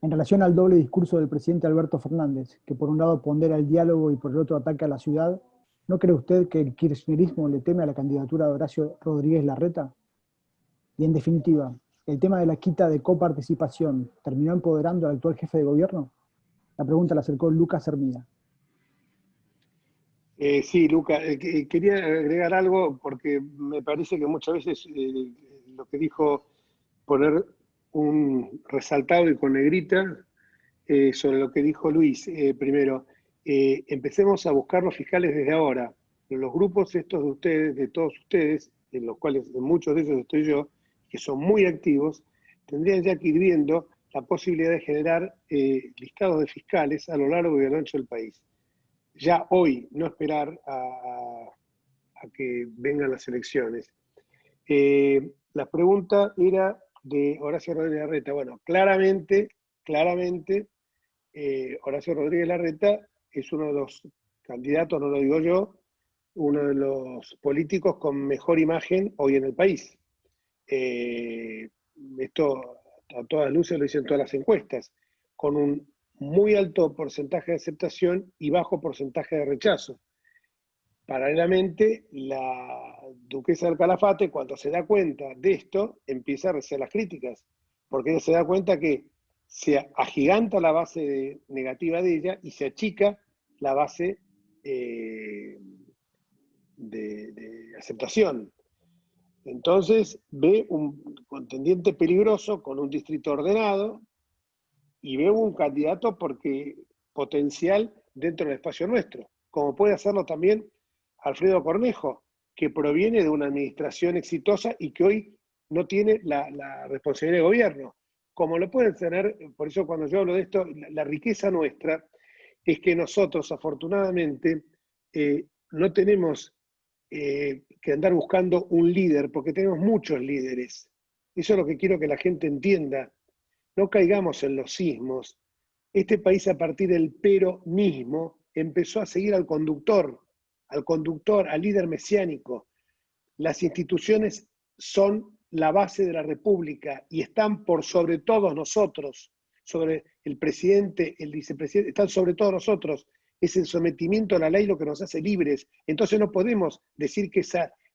relación al doble discurso del presidente Alberto Fernández, que por un lado pondera el diálogo y por el otro ataca a la ciudad, ¿no cree usted que el kirchnerismo le teme a la candidatura de Horacio Rodríguez Larreta? Y en definitiva, ¿el tema de la quita de coparticipación terminó empoderando al actual jefe de gobierno? La pregunta la acercó Lucas Hermida. Sí, Luca, quería agregar algo porque me parece que muchas veces lo que dijo, poner un resaltado y con negrita sobre lo que dijo Luis. Primero, empecemos a buscar los fiscales desde ahora. Los grupos estos de ustedes, de todos ustedes, en los cuales en muchos de ellos estoy yo, que son muy activos, tendrían ya que ir viendo la posibilidad de generar listados de fiscales a lo largo y a lo ancho del país. Ya hoy, no esperar a que vengan las elecciones. La pregunta era de Horacio Rodríguez Larreta. Bueno, claramente, Horacio Rodríguez Larreta es uno de los candidatos, no lo digo yo, uno de los políticos con mejor imagen hoy en el país. Esto a todas luces lo dicen todas las encuestas, con un muy alto porcentaje de aceptación y bajo porcentaje de rechazo. Paralelamente, la duquesa del Calafate, cuando se da cuenta de esto, empieza a recibir las críticas, porque ella se da cuenta que se agiganta la base negativa de ella y se achica la base de aceptación. Entonces ve un contendiente peligroso con un distrito ordenado y ve un candidato potencial dentro del espacio nuestro, como puede hacerlo también Alfredo Cornejo, que proviene de una administración exitosa y que hoy no tiene la responsabilidad de gobierno, como lo pueden tener. Por eso cuando yo hablo de esto, la riqueza nuestra es que nosotros afortunadamente no tenemos que andar buscando un líder, porque tenemos muchos líderes. Eso es lo que quiero que la gente entienda. No caigamos en los sismos. Este país, a partir del peronismo, empezó a seguir al conductor, al líder mesiánico. Las instituciones son la base de la República y están por sobre todos nosotros, sobre el presidente, el vicepresidente, están sobre todos nosotros. Es el sometimiento a la ley lo que nos hace libres. Entonces no podemos decir que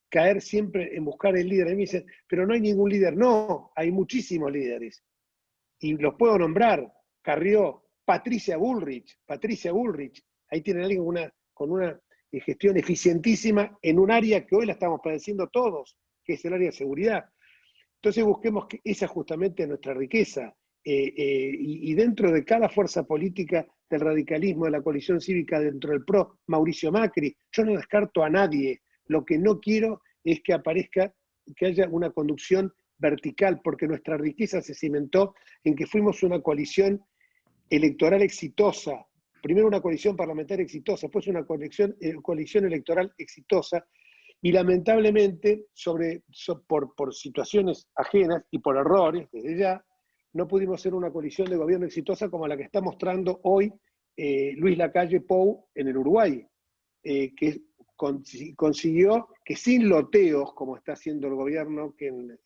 caer siempre en buscar el líder. A mí me dicen, pero no hay ningún líder. No, hay muchísimos líderes. Y los puedo nombrar: Carrió, Patricia Bullrich. Ahí tienen a alguien con una gestión eficientísima en un área que hoy la estamos padeciendo todos, que es el área de seguridad. Entonces busquemos que esa justamente es nuestra riqueza. Y dentro de cada fuerza política del radicalismo, de la coalición cívica, dentro del PRO, Mauricio Macri, yo no descarto a nadie. Lo que no quiero es que aparezca, que haya una conducción vertical, porque nuestra riqueza se cimentó en que fuimos una coalición electoral exitosa, primero una coalición parlamentaria exitosa, después una coalición electoral exitosa, y lamentablemente, por situaciones ajenas y por errores, desde ya, no pudimos ser una coalición de gobierno exitosa como la que está mostrando hoy Luis Lacalle Pou en el Uruguay, que consiguió que sin loteos, como está haciendo el gobierno, que en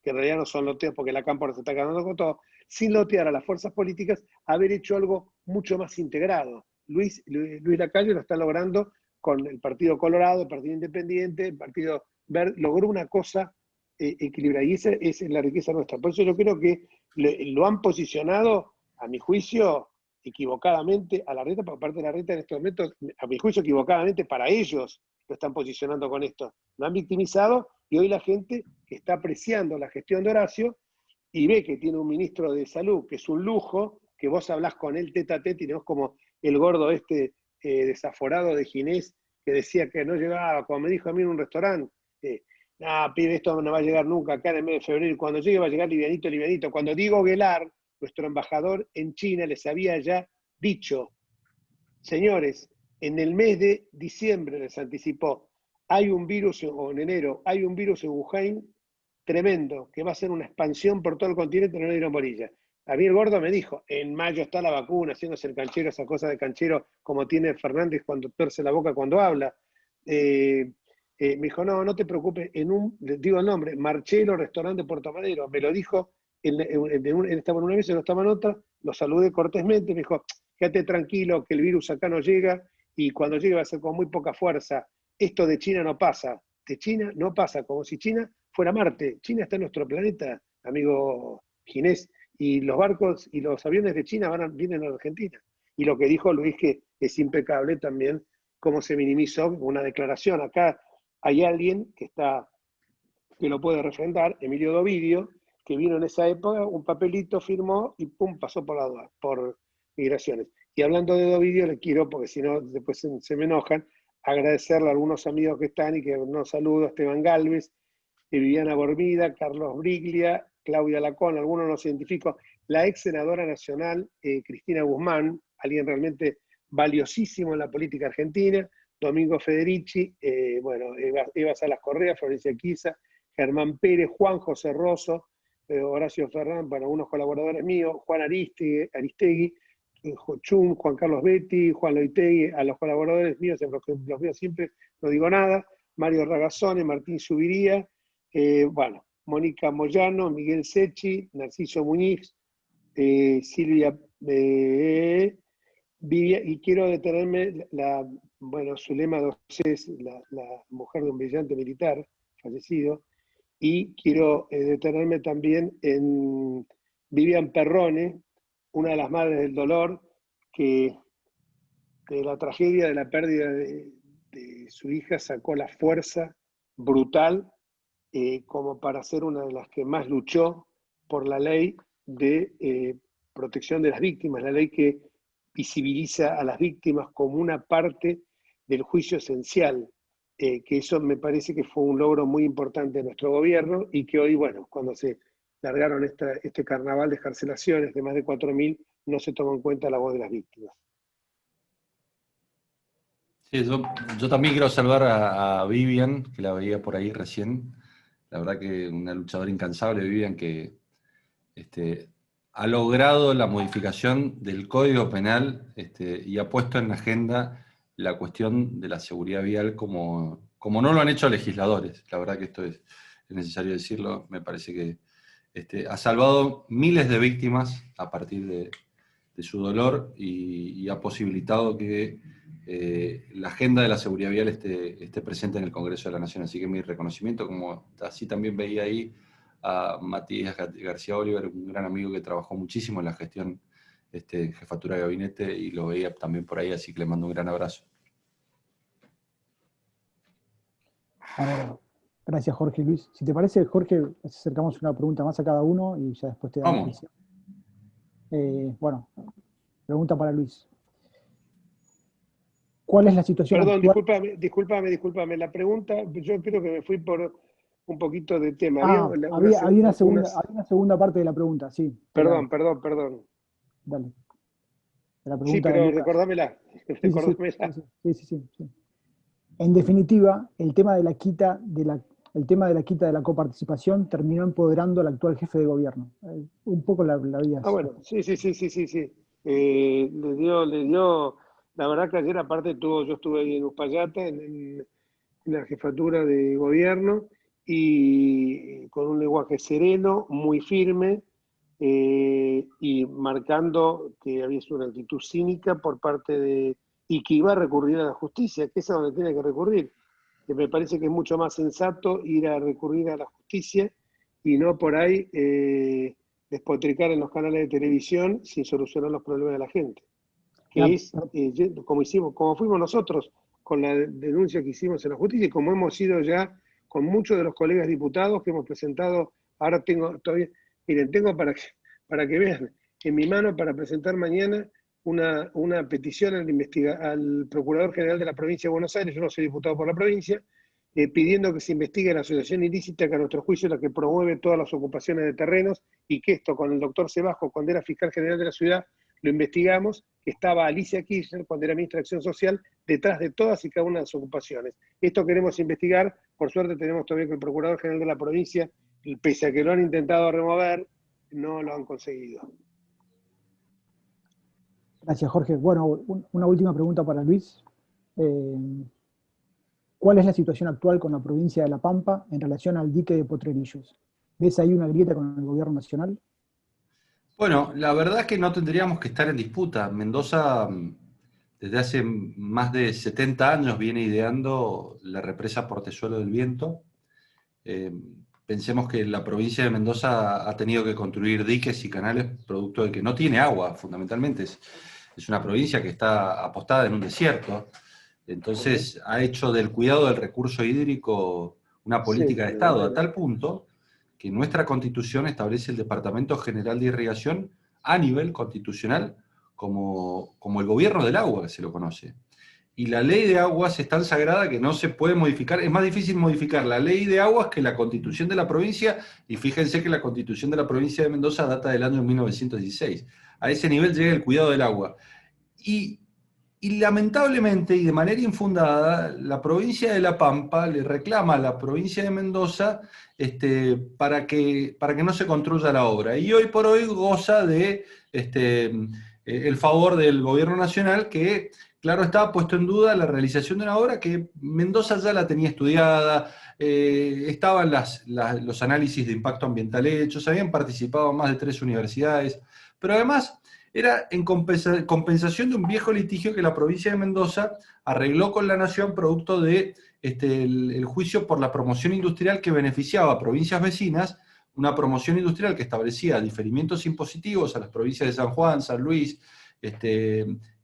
realidad no son loteos porque la Cámpora se está ganando con todo, sin lotear a las fuerzas políticas, haber hecho algo mucho más integrado. Luis Lacalle lo está logrando con el Partido Colorado, el Partido Independiente, el Partido Verde, logró una cosa equilibrada, y esa es la riqueza nuestra. Por eso yo creo que lo han posicionado, a mi juicio, equivocadamente a Larreta, por parte de Larreta en estos momentos, a mi juicio equivocadamente para ellos lo están posicionando con esto. Lo han victimizado y hoy la gente que está apreciando la gestión de Horacio y ve que tiene un ministro de salud que es un lujo, que vos hablás con él tete a tete y no es como el gordo desaforado de Ginés que decía que no llegaba, como me dijo a mí en un restaurante, pibe, esto no va a llegar nunca acá en el mes de febrero, cuando llegue va a llegar livianito. Cuando Diego Guelar, nuestro embajador en China, les había ya dicho, señores, en el mes de diciembre les anticipó, hay un virus, o en enero, hay un virus en Wuhan tremendo, que va a ser una expansión por todo el continente, no le dieron bolilla. A mí el gordo me dijo, en mayo está la vacuna, haciéndose el canchero, esa cosa de canchero como tiene Fernández cuando torce la boca cuando habla. Me dijo, no te preocupes, digo el nombre, Marcelo, restaurante Puerto Madero, me lo dijo, estaba en una mesa, no estaba en otra, lo saludé cortésmente, me dijo, quédate tranquilo, que el virus acá no llega, y cuando llegue va a ser con muy poca fuerza. Esto de China no pasa, como si China fuera Marte. China está en nuestro planeta, amigo Ginés, y los barcos y los aviones de China vienen a la Argentina. Y lo que dijo Luis, que es impecable también, cómo se minimizó una declaración. Acá hay alguien que lo puede refrendar, Emilio Dovidio, que vino en esa época, un papelito firmó y pum, pasó por migraciones. Y hablando de Dovidio, le quiero, porque si no después se me enojan, agradecerle a algunos amigos que están y que nos saludo, Esteban Galvez, Viviana Bormida, Carlos Briglia, Claudia Lacón, algunos no los identifico, la ex senadora nacional Cristina Guzmán, alguien realmente valiosísimo en la política argentina, Domingo Federici, Eva Salas Correa, Florencia Quiza, Germán Pérez, Juan José Rosso, Horacio Ferrán, unos colaboradores míos, Juan Aristegui, Chum, Juan Carlos Betti, Juan Loitegui, a los colaboradores míos, los míos siempre no digo nada, Mario Ragazzone, Martín Subiría, Mónica Moyano, Miguel Secchi, Narciso Muñiz, Silvia Vivia, y quiero detenerme, Zulema Docés, la mujer de un brillante militar fallecido, y quiero detenerme también en Vivian Perrone, una de las madres del dolor, que de la tragedia de la pérdida de su hija sacó la fuerza brutal como para ser una de las que más luchó por la ley de protección de las víctimas, la ley que visibiliza a las víctimas como una parte del juicio esencial, que eso me parece que fue un logro muy importante de nuestro gobierno y que hoy, cuando se largaron este carnaval de excarcelaciones de más de 4.000, no se tomó en cuenta la voz de las víctimas. Sí, yo también quiero saludar a Vivian, que la veía por ahí recién. La verdad que una luchadora incansable, Vivian, que ha logrado la modificación del Código Penal y ha puesto en la agenda la cuestión de la seguridad vial como no lo han hecho legisladores. La verdad que esto es es necesario decirlo, me parece que ha salvado miles de víctimas a partir de su dolor y ha posibilitado que la agenda de la seguridad vial esté presente en el Congreso de la Nación. Así que mi reconocimiento, como así también veía ahí a Matías García Oliver, un gran amigo que trabajó muchísimo en la gestión jefatura de gabinete, y lo veía también por ahí, así que le mando un gran abrazo. Bueno, gracias, Jorge y Luis. Si te parece, Jorge, acercamos una pregunta más a cada uno y ya después te damos. Vamos. Bueno, pregunta para Luis. ¿Cuál es la situación Perdón, actual? discúlpame. La pregunta, yo creo que me fui por un poquito de tema. Había una segunda parte de la pregunta, sí. Perdón. Dale. La pregunta Sí, de pero Lucas. recordámela. Sí. En definitiva, el tema de la quita de la coparticipación terminó empoderando al actual jefe de gobierno. Un poco la vías. Bueno, sí. Le dio, la verdad que ayer aparte yo estuve ahí en Uspallata, en la jefatura de gobierno, y con un lenguaje sereno, muy firme, y marcando que había sido una actitud cínica por parte y que iba a recurrir a la justicia, que es a donde tiene que recurrir. Que me parece que es mucho más sensato ir a recurrir a la justicia y no por ahí despotricar en los canales de televisión sin solucionar los problemas de la gente. Que es como fuimos nosotros con la denuncia que hicimos en la justicia, y como hemos sido ya con muchos de los colegas diputados que hemos presentado. Ahora tengo para que vean en mi mano, para presentar mañana una petición al Procurador General de la Provincia de Buenos Aires, yo no soy diputado por la provincia, pidiendo que se investigue la asociación ilícita, que a nuestro juicio es la que promueve todas las ocupaciones de terrenos, y que esto con el doctor Cebajo, cuando era fiscal general de la ciudad, lo investigamos, que estaba Alicia Kirchner, cuando era ministra de Acción Social, detrás de todas y cada una de las ocupaciones. Esto queremos investigar. Por suerte tenemos todavía que el Procurador General de la provincia, pese a que lo han intentado remover, no lo han conseguido. Gracias, Jorge. Bueno, una última pregunta para Luis. ¿Cuál es la situación actual con la provincia de La Pampa en relación al dique de Potrerillos? ¿Ves ahí una grieta con el gobierno nacional? Bueno, la verdad es que no tendríamos que estar en disputa. Mendoza, desde hace más de 70 años, viene ideando la represa Portezuelo del Viento. Pensemos que la provincia de Mendoza ha tenido que construir diques y canales producto de que no tiene agua, fundamentalmente. Es una provincia que está apostada en un desierto. Entonces ha hecho del cuidado del recurso hídrico una política de Estado, a tal punto que nuestra Constitución establece el Departamento General de Irrigación a nivel constitucional como el gobierno del agua, que se lo conoce. Y la ley de aguas es tan sagrada que no se puede modificar. Es más difícil modificar la ley de aguas que la Constitución de la provincia, y fíjense que la Constitución de la provincia de Mendoza data del año 1916. A ese nivel llega el cuidado del agua. Y lamentablemente, y de manera infundada, la provincia de La Pampa le reclama a la provincia de Mendoza para que no se construya la obra. Y hoy por hoy goza de el favor del gobierno nacional, que, claro, estaba puesto en duda la realización de una obra que Mendoza ya la tenía estudiada, estaban los análisis de impacto ambiental hechos, habían participado más de 3 universidades, pero además era en compensación de un viejo litigio que la provincia de Mendoza arregló con la Nación producto de el juicio por la promoción industrial que beneficiaba a provincias vecinas, una promoción industrial que establecía diferimientos impositivos a las provincias de San Juan, San Luis,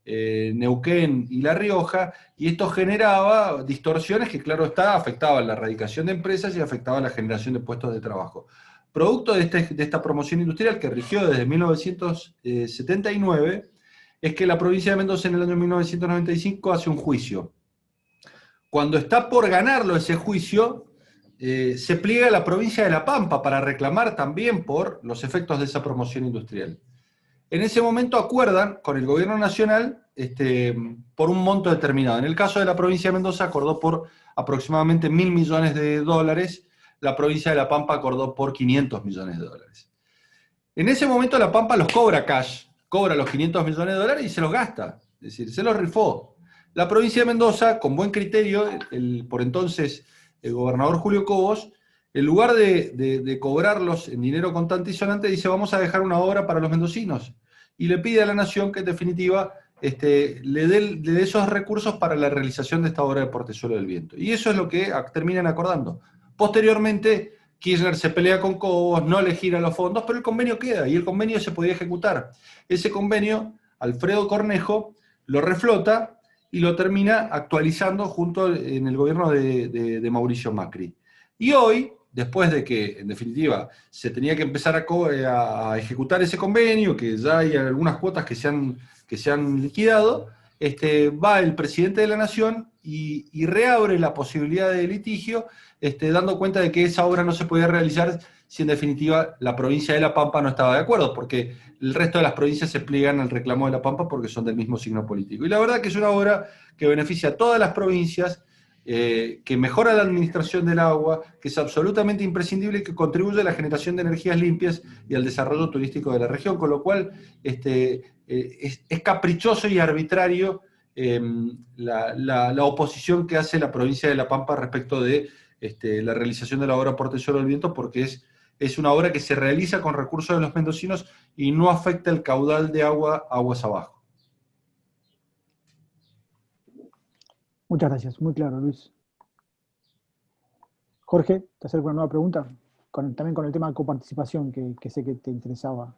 Neuquén y La Rioja, y esto generaba distorsiones que, claro está, afectaban la radicación de empresas y afectaban la generación de puestos de trabajo. Producto de esta promoción industrial que rigió desde 1979, es que la provincia de Mendoza en el año 1995 hace un juicio. Cuando está por ganarlo ese juicio, se pliega a la provincia de La Pampa para reclamar también por los efectos de esa promoción industrial. En ese momento acuerdan con el gobierno nacional por un monto determinado. En el caso de la provincia de Mendoza acordó por aproximadamente $1.000 millones. La provincia de La Pampa acordó por $500 millones. En ese momento La Pampa los cobra cash, cobra los $500 millones y se los gasta, es decir, se los rifó. La provincia de Mendoza, con buen criterio, por entonces el gobernador Julio Cobos, en lugar de cobrarlos en dinero contante y sonante, dice vamos a dejar una obra para los mendocinos. Y le pide a la Nación que en definitiva le dé esos recursos para la realización de esta obra de Portezuelo del Viento. Y eso es lo que terminan acordando. Posteriormente, Kirchner se pelea con Cobos, no le gira los fondos, pero el convenio queda y el convenio se podía ejecutar. Ese convenio, Alfredo Cornejo lo reflota y lo termina actualizando junto en el gobierno de Mauricio Macri. Y hoy, después de que, en definitiva, se tenía que empezar a ejecutar ese convenio, que ya hay algunas cuotas que se han liquidado, va el presidente de la Nación y reabre la posibilidad de litigio, dando cuenta de que esa obra no se podía realizar si en definitiva la provincia de La Pampa no estaba de acuerdo, porque el resto de las provincias se pliegan al reclamo de La Pampa porque son del mismo signo político. Y la verdad que es una obra que beneficia a todas las provincias, que mejora la administración del agua, que es absolutamente imprescindible y que contribuye a la generación de energías limpias y al desarrollo turístico de la región, con lo cual es caprichoso y arbitrario la oposición que hace la provincia de La Pampa respecto de la realización de la obra Portezuelo del Viento, porque es una obra que se realiza con recursos de los mendocinos y no afecta el caudal de agua aguas abajo. Muchas gracias, muy claro, Luis. Jorge, te acerco una nueva pregunta, también con el tema de coparticipación, que sé que te interesaba.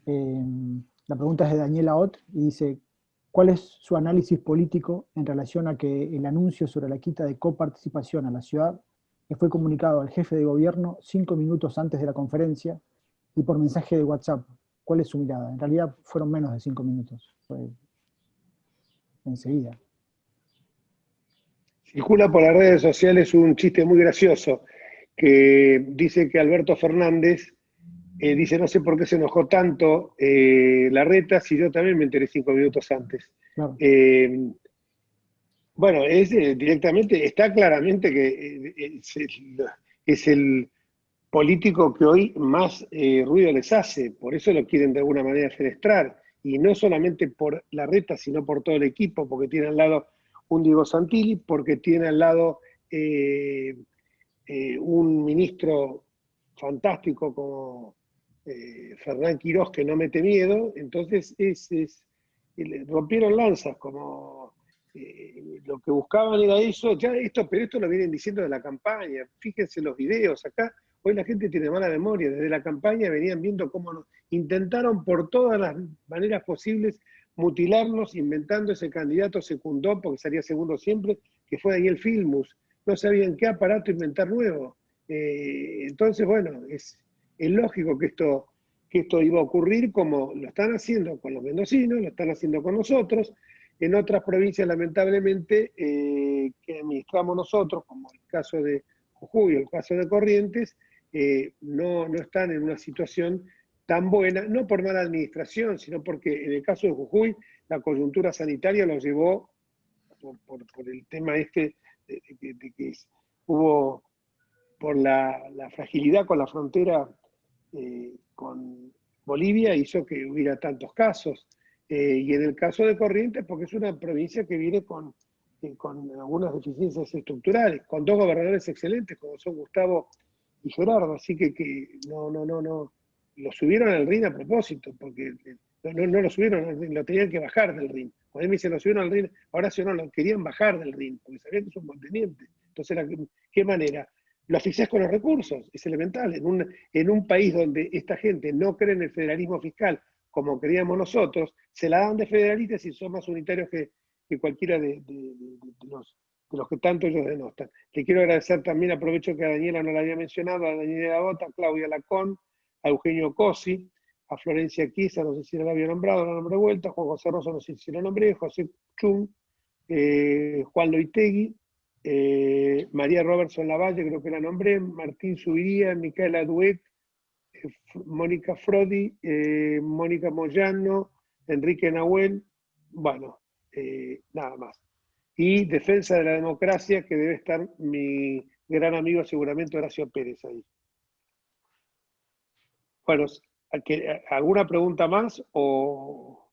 La pregunta es de Daniela Ott y dice, ¿cuál es su análisis político en relación a que el anuncio sobre la quita de coparticipación a la ciudad que fue comunicado al jefe de gobierno 5 minutos antes de la conferencia y por mensaje de WhatsApp? ¿Cuál es su mirada? En realidad fueron menos de 5 minutos, fue enseguida. Circula por las redes sociales un chiste muy gracioso que dice que Alberto Fernández dice, no sé por qué se enojó tanto Larreta, si yo también me enteré 5 minutos antes. Claro. Bueno, directamente, está claramente que es el político que hoy más ruido les hace, por eso lo quieren de alguna manera fenestrar, y no solamente por Larreta, sino por todo el equipo, porque tiene al lado un Diego Santilli, porque tiene al lado un ministro fantástico como Fernán Quirós, que no mete miedo, entonces rompieron lanzas, como lo que buscaban era eso, pero esto lo vienen diciendo de la campaña, fíjense los videos acá, hoy la gente tiene mala memoria, desde la campaña venían viendo cómo intentaron por todas las maneras posibles mutilarnos, inventando ese candidato secundó, porque salía segundo siempre, que fue Daniel Filmus, no sabían qué aparato inventar nuevo. Entonces, bueno, es lógico que esto iba a ocurrir como lo están haciendo con los mendocinos, lo están haciendo con nosotros. En otras provincias, lamentablemente, que administramos nosotros, como el caso de Jujuy o el caso de Corrientes, no están en una situación tan buena, no por mala administración, sino porque en el caso de Jujuy, la coyuntura sanitaria los llevó por el tema de que hubo por la fragilidad con la frontera con Bolivia, hizo que hubiera tantos casos. Y en el caso de Corrientes, porque es una provincia que viene con algunas deficiencias estructurales, con dos gobernadores excelentes, como son Gustavo y Gerardo, así que no, lo subieron al RIN a propósito, porque no lo subieron al RIN, lo tenían que bajar del RIN. Cuando él me dice lo subieron al RIN, ahora sí no, lo querían bajar del RIN, porque sabían que es un conteniente. Entonces, ¿qué manera? Lo asfixiás con los recursos, es elemental. En un país donde esta gente no cree en el federalismo fiscal como creíamos nosotros, se la dan de federalistas y son más unitarios que cualquiera de los que tanto ellos denostan. Le quiero agradecer también, aprovecho que a Daniela no la había mencionado, a Daniela Bota, a Claudia Lacón, a Eugenio Cosi, a Florencia Quiza, no sé si la había nombrado, la nombré vuelta, Juan José Rosso, no sé si lo nombré, José Chung, Juan Loitegui, María Robertson Lavalle, creo que la nombré, Martín Subiría, Micaela Dueck, Mónica Frodi, Mónica Moyano, Enrique Nahuel, bueno, nada más. Y Defensa de la Democracia, que debe estar mi gran amigo seguramente Horacio Pérez ahí. Bueno, ¿alguna pregunta más o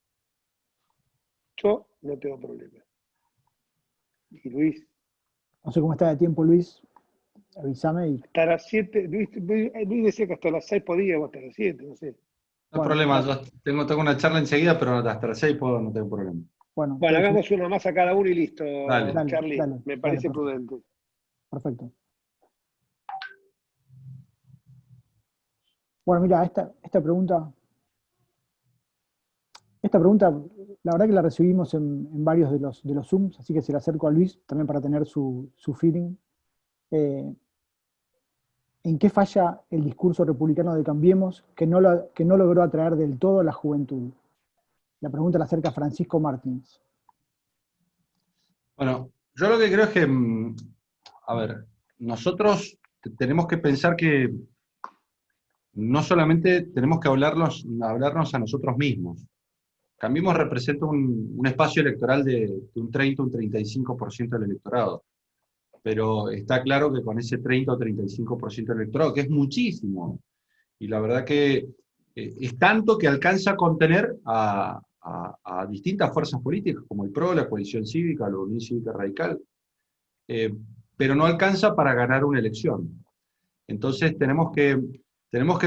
yo no tengo problema? Y Luis. No sé cómo está de tiempo, Luis. avísame y... Hasta las 7, Luis decía que hasta las 6 podía, o hasta las 7, no sé. No hay Bueno, problema, dale. yo tengo una charla enseguida, pero hasta las 6 no tengo problema. Bueno, Bueno, entonces, hagamos una más a cada uno y listo, Dale. dale, Charlie. dale, Me dale, parece perfecto. prudente. Perfecto. Bueno, mira, esta pregunta, la verdad que la recibimos en varios de los Zooms, así que se la acerco a Luis también para tener su feeling. ¿En qué falla el discurso republicano de Cambiemos que no logró atraer del todo a la juventud? La pregunta la acerca Francisco Martins. Bueno, yo lo que creo es que, a ver, nosotros tenemos que pensar que no solamente tenemos que hablarnos a nosotros mismos. Cambiemos representa un espacio electoral de un 30 o un 35% del electorado. Pero está claro que con ese 30 o 35% del electorado, que es muchísimo, y la verdad que es tanto que alcanza a contener a distintas fuerzas políticas, como el PRO, la Coalición Cívica, la Unión Cívica Radical, eh, pero no alcanza para ganar una elección. Entonces tenemos que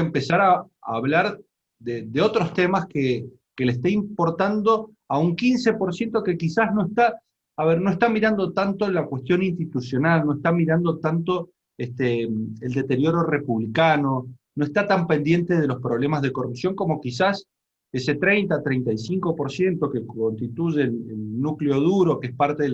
empezar a hablar de otros temas que le esté importando a un 15% que quizás no está, a ver, no está mirando tanto la cuestión institucional, no está mirando tanto el deterioro republicano, no está tan pendiente de los problemas de corrupción como quizás ese 30-35% que constituye el núcleo duro, que es parte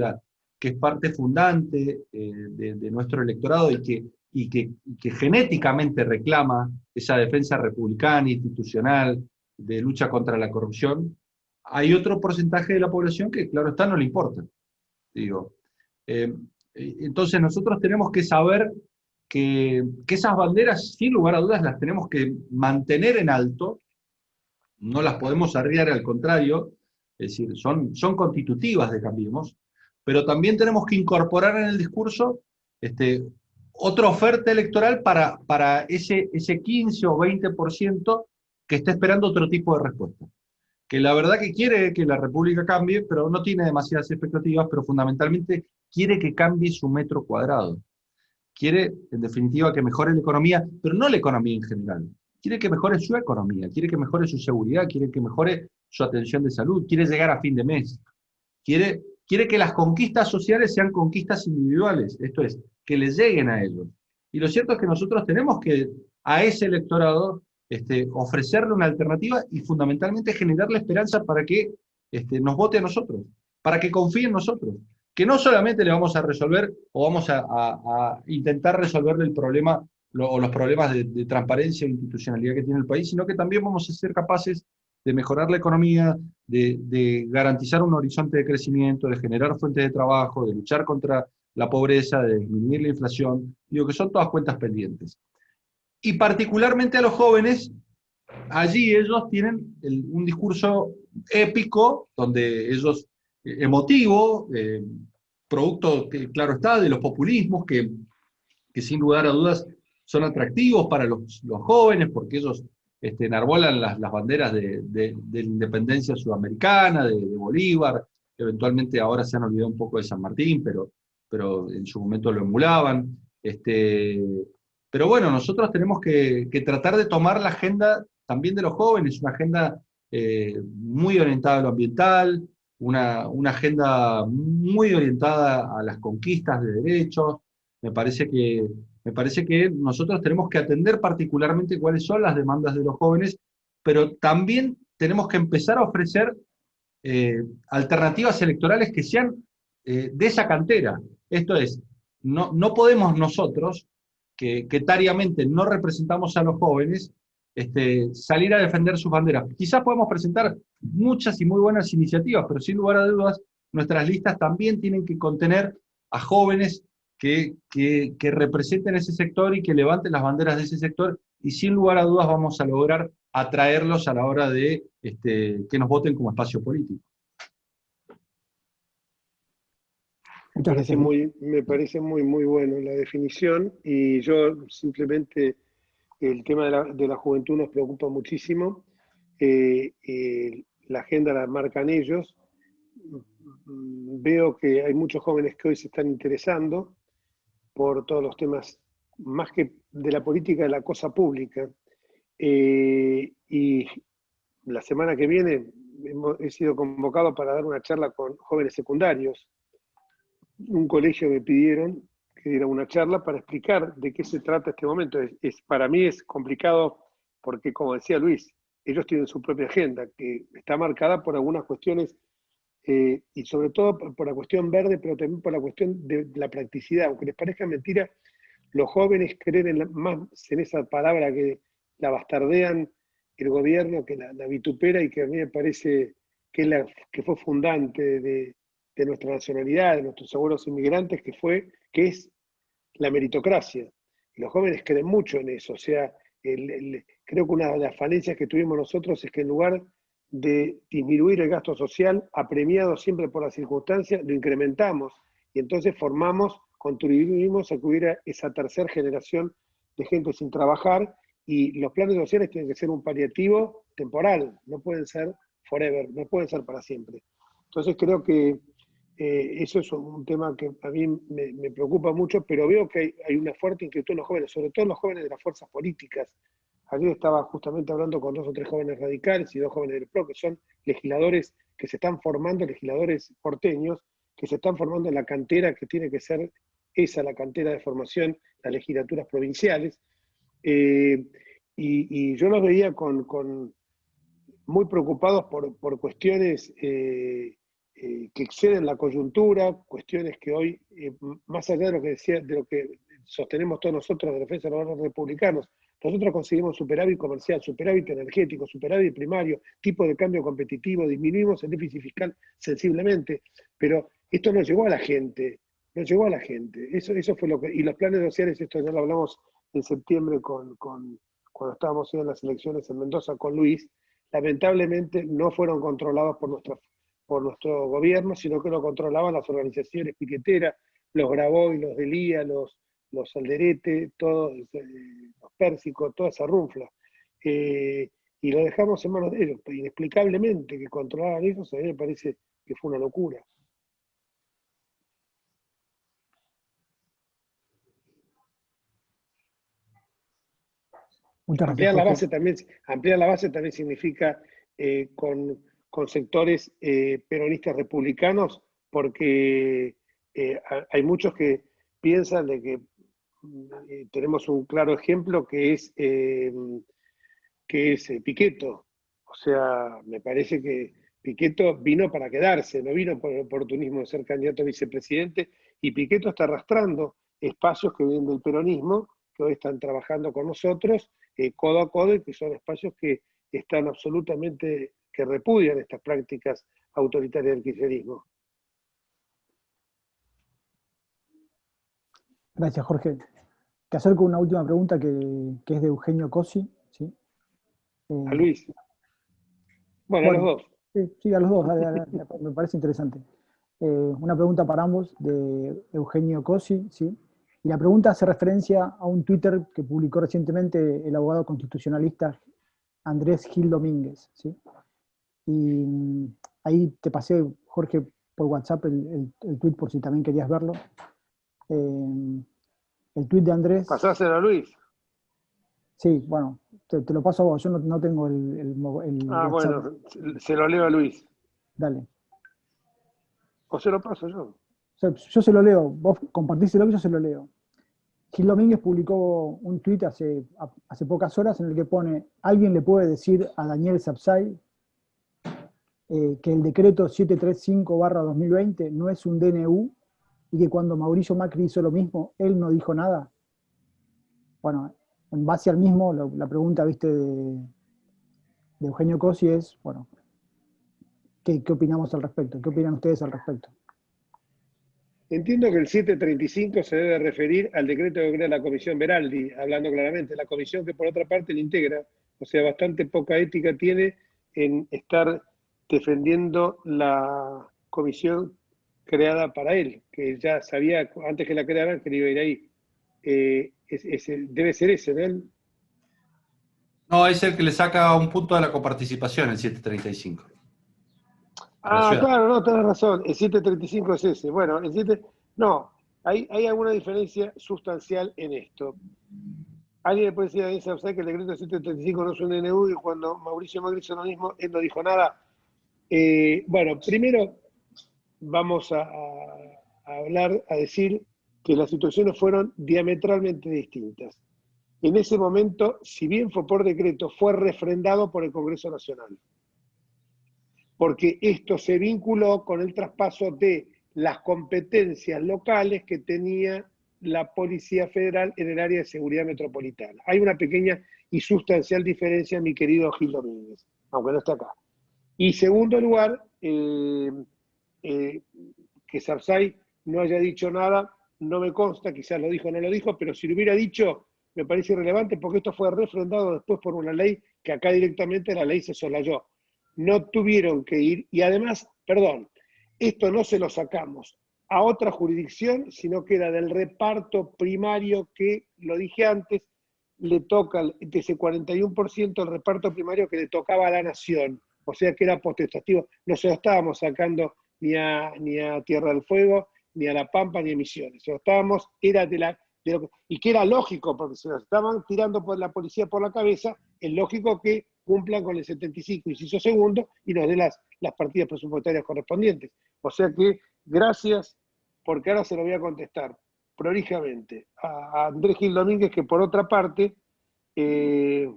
que es parte fundante de nuestro electorado y que genéticamente reclama esa defensa republicana, institucional, de lucha contra la corrupción, hay otro porcentaje de la población que, claro está, no le importa. Digo. Entonces nosotros tenemos que saber que esas banderas, sin lugar a dudas, las tenemos que mantener en alto, no las podemos arriar, al contrario, es decir, son constitutivas de Cambiemos, pero también tenemos que incorporar en el discurso otra oferta electoral para ese 15 o 20% que está esperando otro tipo de respuesta. Que la verdad que quiere que la República cambie, pero no tiene demasiadas expectativas, pero fundamentalmente quiere que cambie su metro cuadrado. Quiere, en definitiva, que mejore la economía, pero no la economía en general. Quiere que mejore su economía, quiere que mejore su seguridad, quiere que mejore su atención de salud, quiere llegar a fin de mes. Quiere que las conquistas sociales sean conquistas individuales, esto es, que les lleguen a ellos. Y lo cierto es que nosotros tenemos que a ese electorado ofrecerle una alternativa y fundamentalmente generarle esperanza para que nos vote a nosotros, para que confíe en nosotros. Que no solamente le vamos a resolver o vamos a intentar resolverle el problema o los problemas de transparencia e institucionalidad que tiene el país, sino que también vamos a ser capaces de mejorar la economía, de garantizar un horizonte de crecimiento, de generar fuentes de trabajo, de luchar contra la pobreza, de disminuir la inflación, digo que son todas cuentas pendientes. Y particularmente a los jóvenes, allí ellos tienen un discurso épico, donde ellos, emotivo, producto, claro está, de los populismos, que sin lugar a dudas son atractivos para los jóvenes, porque ellos enarbolan las banderas de la independencia sudamericana, de Bolívar, eventualmente ahora se han olvidado un poco de San Martín, pero en su momento lo emulaban. Pero bueno, nosotros tenemos que tratar de tomar la agenda también de los jóvenes, una agenda muy orientada a lo ambiental, una agenda muy orientada a las conquistas de derechos. Me parece que nosotros tenemos que atender particularmente cuáles son las demandas de los jóvenes, pero también tenemos que empezar a ofrecer alternativas electorales que sean de esa cantera. Esto es, no podemos nosotros, que etariamente no representamos a los jóvenes, salir a defender sus banderas. Quizás podemos presentar muchas y muy buenas iniciativas, pero sin lugar a dudas, nuestras listas también tienen que contener a jóvenes que representen ese sector y que levanten las banderas de ese sector, y sin lugar a dudas vamos a lograr atraerlos a la hora de que nos voten como espacio político. Me parece muy bueno la definición, y yo simplemente, el tema de la juventud nos preocupa muchísimo. La agenda la marcan ellos. Veo que hay muchos jóvenes que hoy se están interesando por todos los temas más que de la política, de la cosa pública. Y la semana que viene he sido convocado para dar una charla con jóvenes secundarios. Un colegio me pidieron que diera una charla para explicar de qué se trata este momento. Para mí es complicado porque, como decía Luis, ellos tienen su propia agenda, que está marcada por algunas cuestiones, y sobre todo por la cuestión verde, pero también por la cuestión de la practicidad. Aunque les parezca mentira, los jóvenes creen más en esa palabra que la bastardean el gobierno, que la vitupera, y que a mí me parece que fue fundante de nuestra nacionalidad, de nuestros abuelos inmigrantes, que es la meritocracia. Y los jóvenes creen mucho en eso. O sea, creo que una de las falencias que tuvimos nosotros es que en lugar de disminuir el gasto social, apremiado siempre por las circunstancias, lo incrementamos. Y entonces contribuimos a que hubiera esa tercera generación de gente sin trabajar, y los planes sociales tienen que ser un paliativo temporal, no pueden ser forever, no pueden ser para siempre. Entonces creo que eso es un tema que a mí me preocupa mucho, pero veo que hay una fuerte inquietud en los jóvenes, sobre todo en los jóvenes de las fuerzas políticas. Ayer estaba justamente hablando con 2 o 3 jóvenes radicales y 2 jóvenes del PRO, que son legisladores que se están formando, legisladores porteños, que se están formando en la cantera que tiene que ser esa, la cantera de formación, las legislaturas provinciales. Y yo los veía muy preocupados por cuestiones que exceden la coyuntura, cuestiones que hoy, más allá de lo que sostenemos todos nosotros de defensa de los valores republicanos, nosotros conseguimos superávit comercial, superávit energético, superávit primario, tipo de cambio competitivo, disminuimos el déficit fiscal sensiblemente, pero esto no llegó a la gente, no llegó a la gente. Eso fue lo que. Y los planes sociales, esto ya lo hablamos en septiembre cuando estábamos en las elecciones en Mendoza con Luis, lamentablemente no fueron controlados por nuestro gobierno, sino que lo controlaban las organizaciones piqueteras, los Grabois, los Delía, los Alderete, todos, los Pérsico, toda esa runfla. Y lo dejamos en manos de ellos, inexplicablemente que controlaban ellos. A mí me parece que fue una locura. Muchas Ampliar gracias, la base también significa con sectores peronistas republicanos, porque hay muchos que piensan de que tenemos un claro ejemplo que es Pichetto. O sea, me parece que Pichetto vino para quedarse, no vino por el oportunismo de ser candidato a vicepresidente, y Pichetto está arrastrando espacios que vienen del peronismo, que hoy están trabajando con nosotros, codo a codo, y que son espacios que están absolutamente, que repudian estas prácticas autoritarias del kirchnerismo. Gracias, Jorge. Te acerco una última pregunta que es de Eugenio Cosi, ¿sí? A Luis. Bueno, a los dos. Sí, a los dos, me parece interesante. Una pregunta para ambos de Eugenio Cosi, ¿sí? Y la pregunta hace referencia a un Twitter que publicó recientemente el abogado constitucionalista Andrés Gil Domínguez, ¿sí? Y ahí te pasé, Jorge, por WhatsApp el tweet por si también querías verlo. El tweet de Andrés. ¿Pasáselo a Luis? Sí, bueno, te lo paso a vos, yo no tengo el WhatsApp. Bueno, se lo leo a Luis. Dale. ¿O se lo paso yo? Yo se lo leo, vos compartíselo y yo se lo leo. Gil Domínguez publicó un tuit hace pocas horas en el que pone: ¿alguien le puede decir a Daniel Sapsay que el decreto 735/2020 no es un DNU y que cuando Mauricio Macri hizo lo mismo, él no dijo nada? Bueno, en base al mismo, la pregunta, viste, de Eugenio Cosi es, bueno, ¿qué opinamos al respecto? ¿Qué opinan ustedes al respecto? Entiendo que el 735 se debe referir al decreto que crea la Comisión Beraldi, hablando claramente, la comisión que por otra parte le integra. O sea, bastante poca ética tiene en estar defendiendo la comisión creada para él, que ya sabía antes que la crearan que le iba a ir ahí. Debe ser ese, ¿no? No, es el que le saca un punto a la coparticipación, el 735. Claro, no, tenés razón. El 735 es ese. Bueno, el 7. No, hay alguna diferencia sustancial en esto. Alguien le puede decir a Daniel Sauzay que el decreto 735 no es un DNU y cuando Mauricio Macri hizo lo mismo, él no dijo nada. Bueno, primero vamos a hablar, a decir que las situaciones fueron diametralmente distintas. En ese momento, si bien fue por decreto, fue refrendado por el Congreso Nacional. Porque esto se vinculó con el traspaso de las competencias locales que tenía la Policía Federal en el área de seguridad metropolitana. Hay una pequeña y sustancial diferencia, mi querido Gil Domínguez, aunque no está acá. Y segundo lugar, que Sauzay no haya dicho nada, no me consta, quizás lo dijo o no lo dijo, pero si lo hubiera dicho, me parece irrelevante porque esto fue refrendado después por una ley que acá directamente la ley se solayó. No tuvieron que ir, y además, perdón, esto no se lo sacamos a otra jurisdicción, sino que era del reparto primario que, lo dije antes, le toca de ese 41% el reparto primario que le tocaba a la nación, o sea que era potestativo. No se lo estábamos sacando ni a Tierra del Fuego, ni a La Pampa, ni a Misiones. Se lo estábamos, era y que era lógico, porque se lo estaban tirando por la policía por la cabeza, es lógico que cumplan con el 75 inciso segundo y nos den las partidas presupuestarias correspondientes. O sea que, gracias, porque ahora se lo voy a contestar prolijamente a Andrés Gil Domínguez, que por otra parte es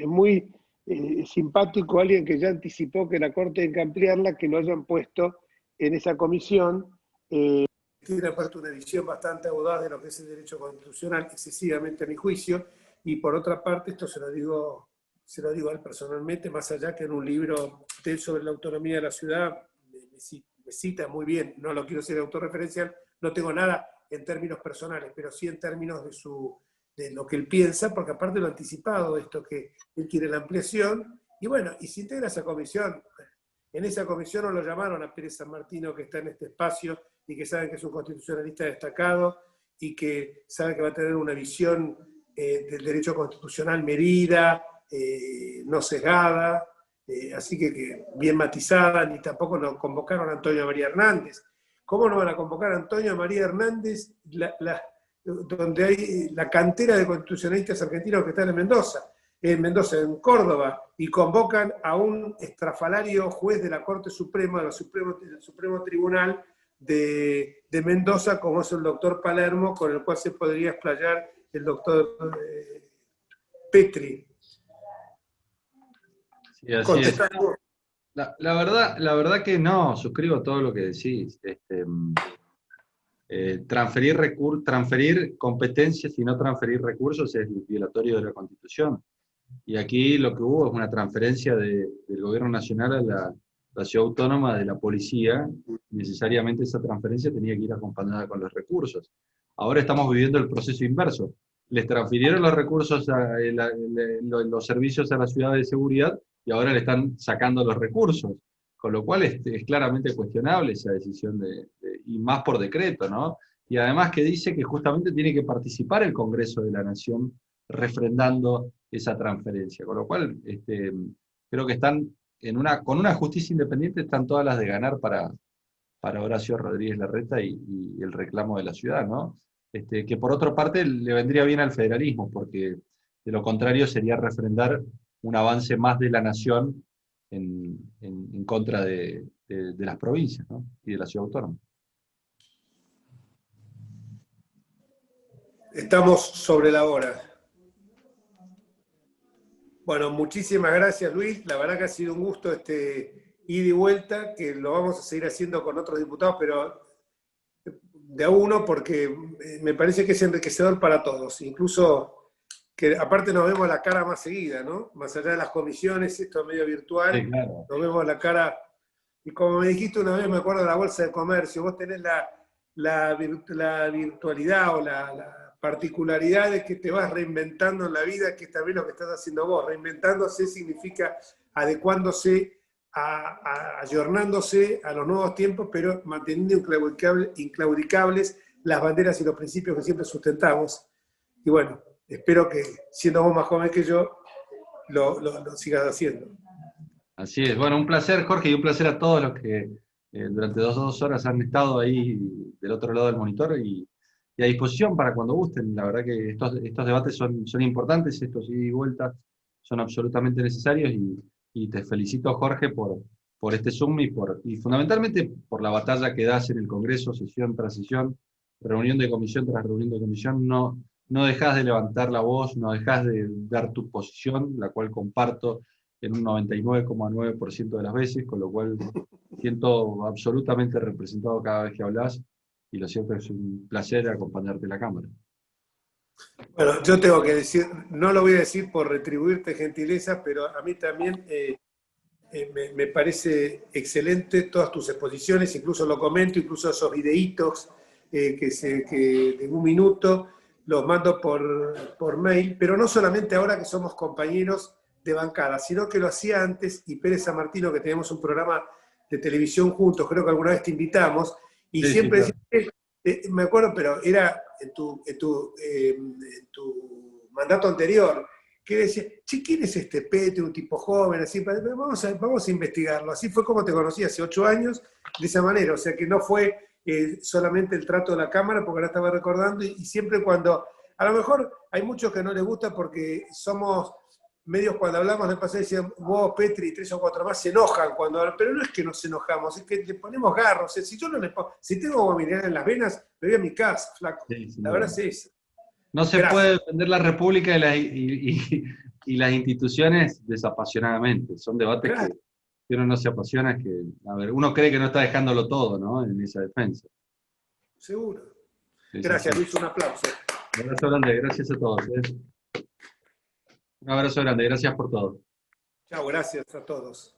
muy simpático alguien que ya anticipó que la Corte hay que ampliarla, que lo hayan puesto en esa comisión. Tiene aparte una visión bastante audaz de lo que es el derecho constitucional, excesivamente a mi juicio, y por otra parte, esto se lo digo a él personalmente, más allá que en un libro de él sobre la autonomía de la ciudad, me cita muy bien, no lo quiero ser autorreferencial, no tengo nada en términos personales, pero sí en términos de lo que él piensa, porque aparte lo ha anticipado, esto que él quiere la ampliación, y bueno, y se integra esa comisión. En esa comisión no lo llamaron a Pérez San Martino, que está en este espacio, y que saben que es un constitucionalista destacado, y que sabe que va a tener una visión del derecho constitucional medida, no sesgada, así que bien matizada, ni tampoco lo convocaron a Antonio María Hernández. ¿Cómo no van a convocar a Antonio María Hernández, donde hay la cantera de constitucionalistas argentinos que están en Mendoza, en Córdoba, y convocan a un estrafalario juez de la Corte Suprema, del Supremo Tribunal de Mendoza, como es el doctor Palermo, con el cual se podría explayar el doctor Petri? Sí, así es. La verdad que no, suscribo todo lo que decís. Transferir competencias y no transferir recursos es violatorio de la Constitución. Y aquí lo que hubo es una transferencia del gobierno nacional a la ciudad autónoma de la policía. Necesariamente esa transferencia tenía que ir acompañada con los recursos. Ahora estamos viviendo el proceso inverso. Les transfirieron los recursos, los servicios a la ciudad de seguridad, y ahora le están sacando los recursos. Con lo cual es claramente cuestionable esa decisión, y más por decreto, ¿no? Y además que dice que justamente tiene que participar el Congreso de la Nación refrendando esa transferencia. Con lo cual, creo que están con una justicia independiente, están todas las de ganar para Horacio Rodríguez Larreta y el reclamo de la ciudad, ¿no? Que por otra parte le vendría bien al federalismo, porque de lo contrario sería refrendar un avance más de la nación en contra de las provincias, ¿no? Y de la ciudad autónoma. Estamos sobre la hora. Bueno, muchísimas gracias, Luis. La verdad que ha sido un gusto ida y vuelta, que lo vamos a seguir haciendo con otros diputados, pero de a uno, porque me parece que es enriquecedor para todos. Incluso que aparte nos vemos la cara más seguida, ¿no? Más allá de las comisiones, esto es medio virtual, sí, claro. Nos vemos la cara. Y como me dijiste una vez, me acuerdo de la Bolsa de Comercio, vos tenés la virtualidad o la particularidad de que te vas reinventando en la vida, que es también lo que estás haciendo vos. Reinventándose significa adecuándose, ayornándose a los nuevos tiempos, pero manteniendo inclaudicables las banderas y los principios que siempre sustentamos. Y bueno, espero que, siendo vos más joven que yo, lo sigas haciendo. Así es. Bueno, un placer, Jorge, y un placer a todos los durante 2 horas han estado ahí del otro lado del monitor y a disposición para cuando gusten. La verdad que estos debates son importantes, estos ida y vueltas son absolutamente necesarios y te felicito, Jorge, por este Zoom y fundamentalmente por la batalla que das en el Congreso, sesión tras sesión, reunión de comisión tras reunión de comisión. No dejas de levantar la voz, no dejas de dar tu posición, la cual comparto en un 99,9% de las veces, con lo cual siento absolutamente representado cada vez que hablas, y lo cierto es un placer acompañarte en la Cámara. Bueno, yo tengo que decir, no lo voy a decir por retribuirte gentileza, pero a mí también me parece excelente todas tus exposiciones, incluso lo comento, incluso esos videitos que de 1 minuto los mando por mail, pero no solamente ahora que somos compañeros de bancada, sino que lo hacía antes, y Pérez San Martino, que teníamos un programa de televisión juntos, creo que alguna vez te invitamos, y Sí, siempre sí, claro. decías, me acuerdo, pero era en tu mandato anterior, que decía, che, ¿quién es este Petri, un tipo joven? Así, vamos a investigarlo. Así fue como te conocí hace 8 años, de esa manera. O sea que no fue solamente el trato de la Cámara, porque ahora estaba recordando, y siempre cuando, a lo mejor hay muchos que no les gusta porque somos medios, cuando hablamos de pasado, decían, vos, Petri, y 3 o 4 más se enojan cuando hablan, pero no es que nos enojamos, es que le ponemos garro. O sea, si yo no le pongo, si tengo agua mineral en las venas, me voy a mi casa, flaco. Sí, sin La duda. verdad es esa. No se Gracias. puede defender la República y las instituciones desapasionadamente. Son debates que Gracias, si uno no se apasiona, es que, a ver, uno cree que no está dejándolo todo, ¿no? En esa defensa. seguro. Es Gracias, así. Luis, un aplauso. Un abrazo grande, gracias a todos. Un abrazo grande, gracias por todo. Chao, gracias a todos.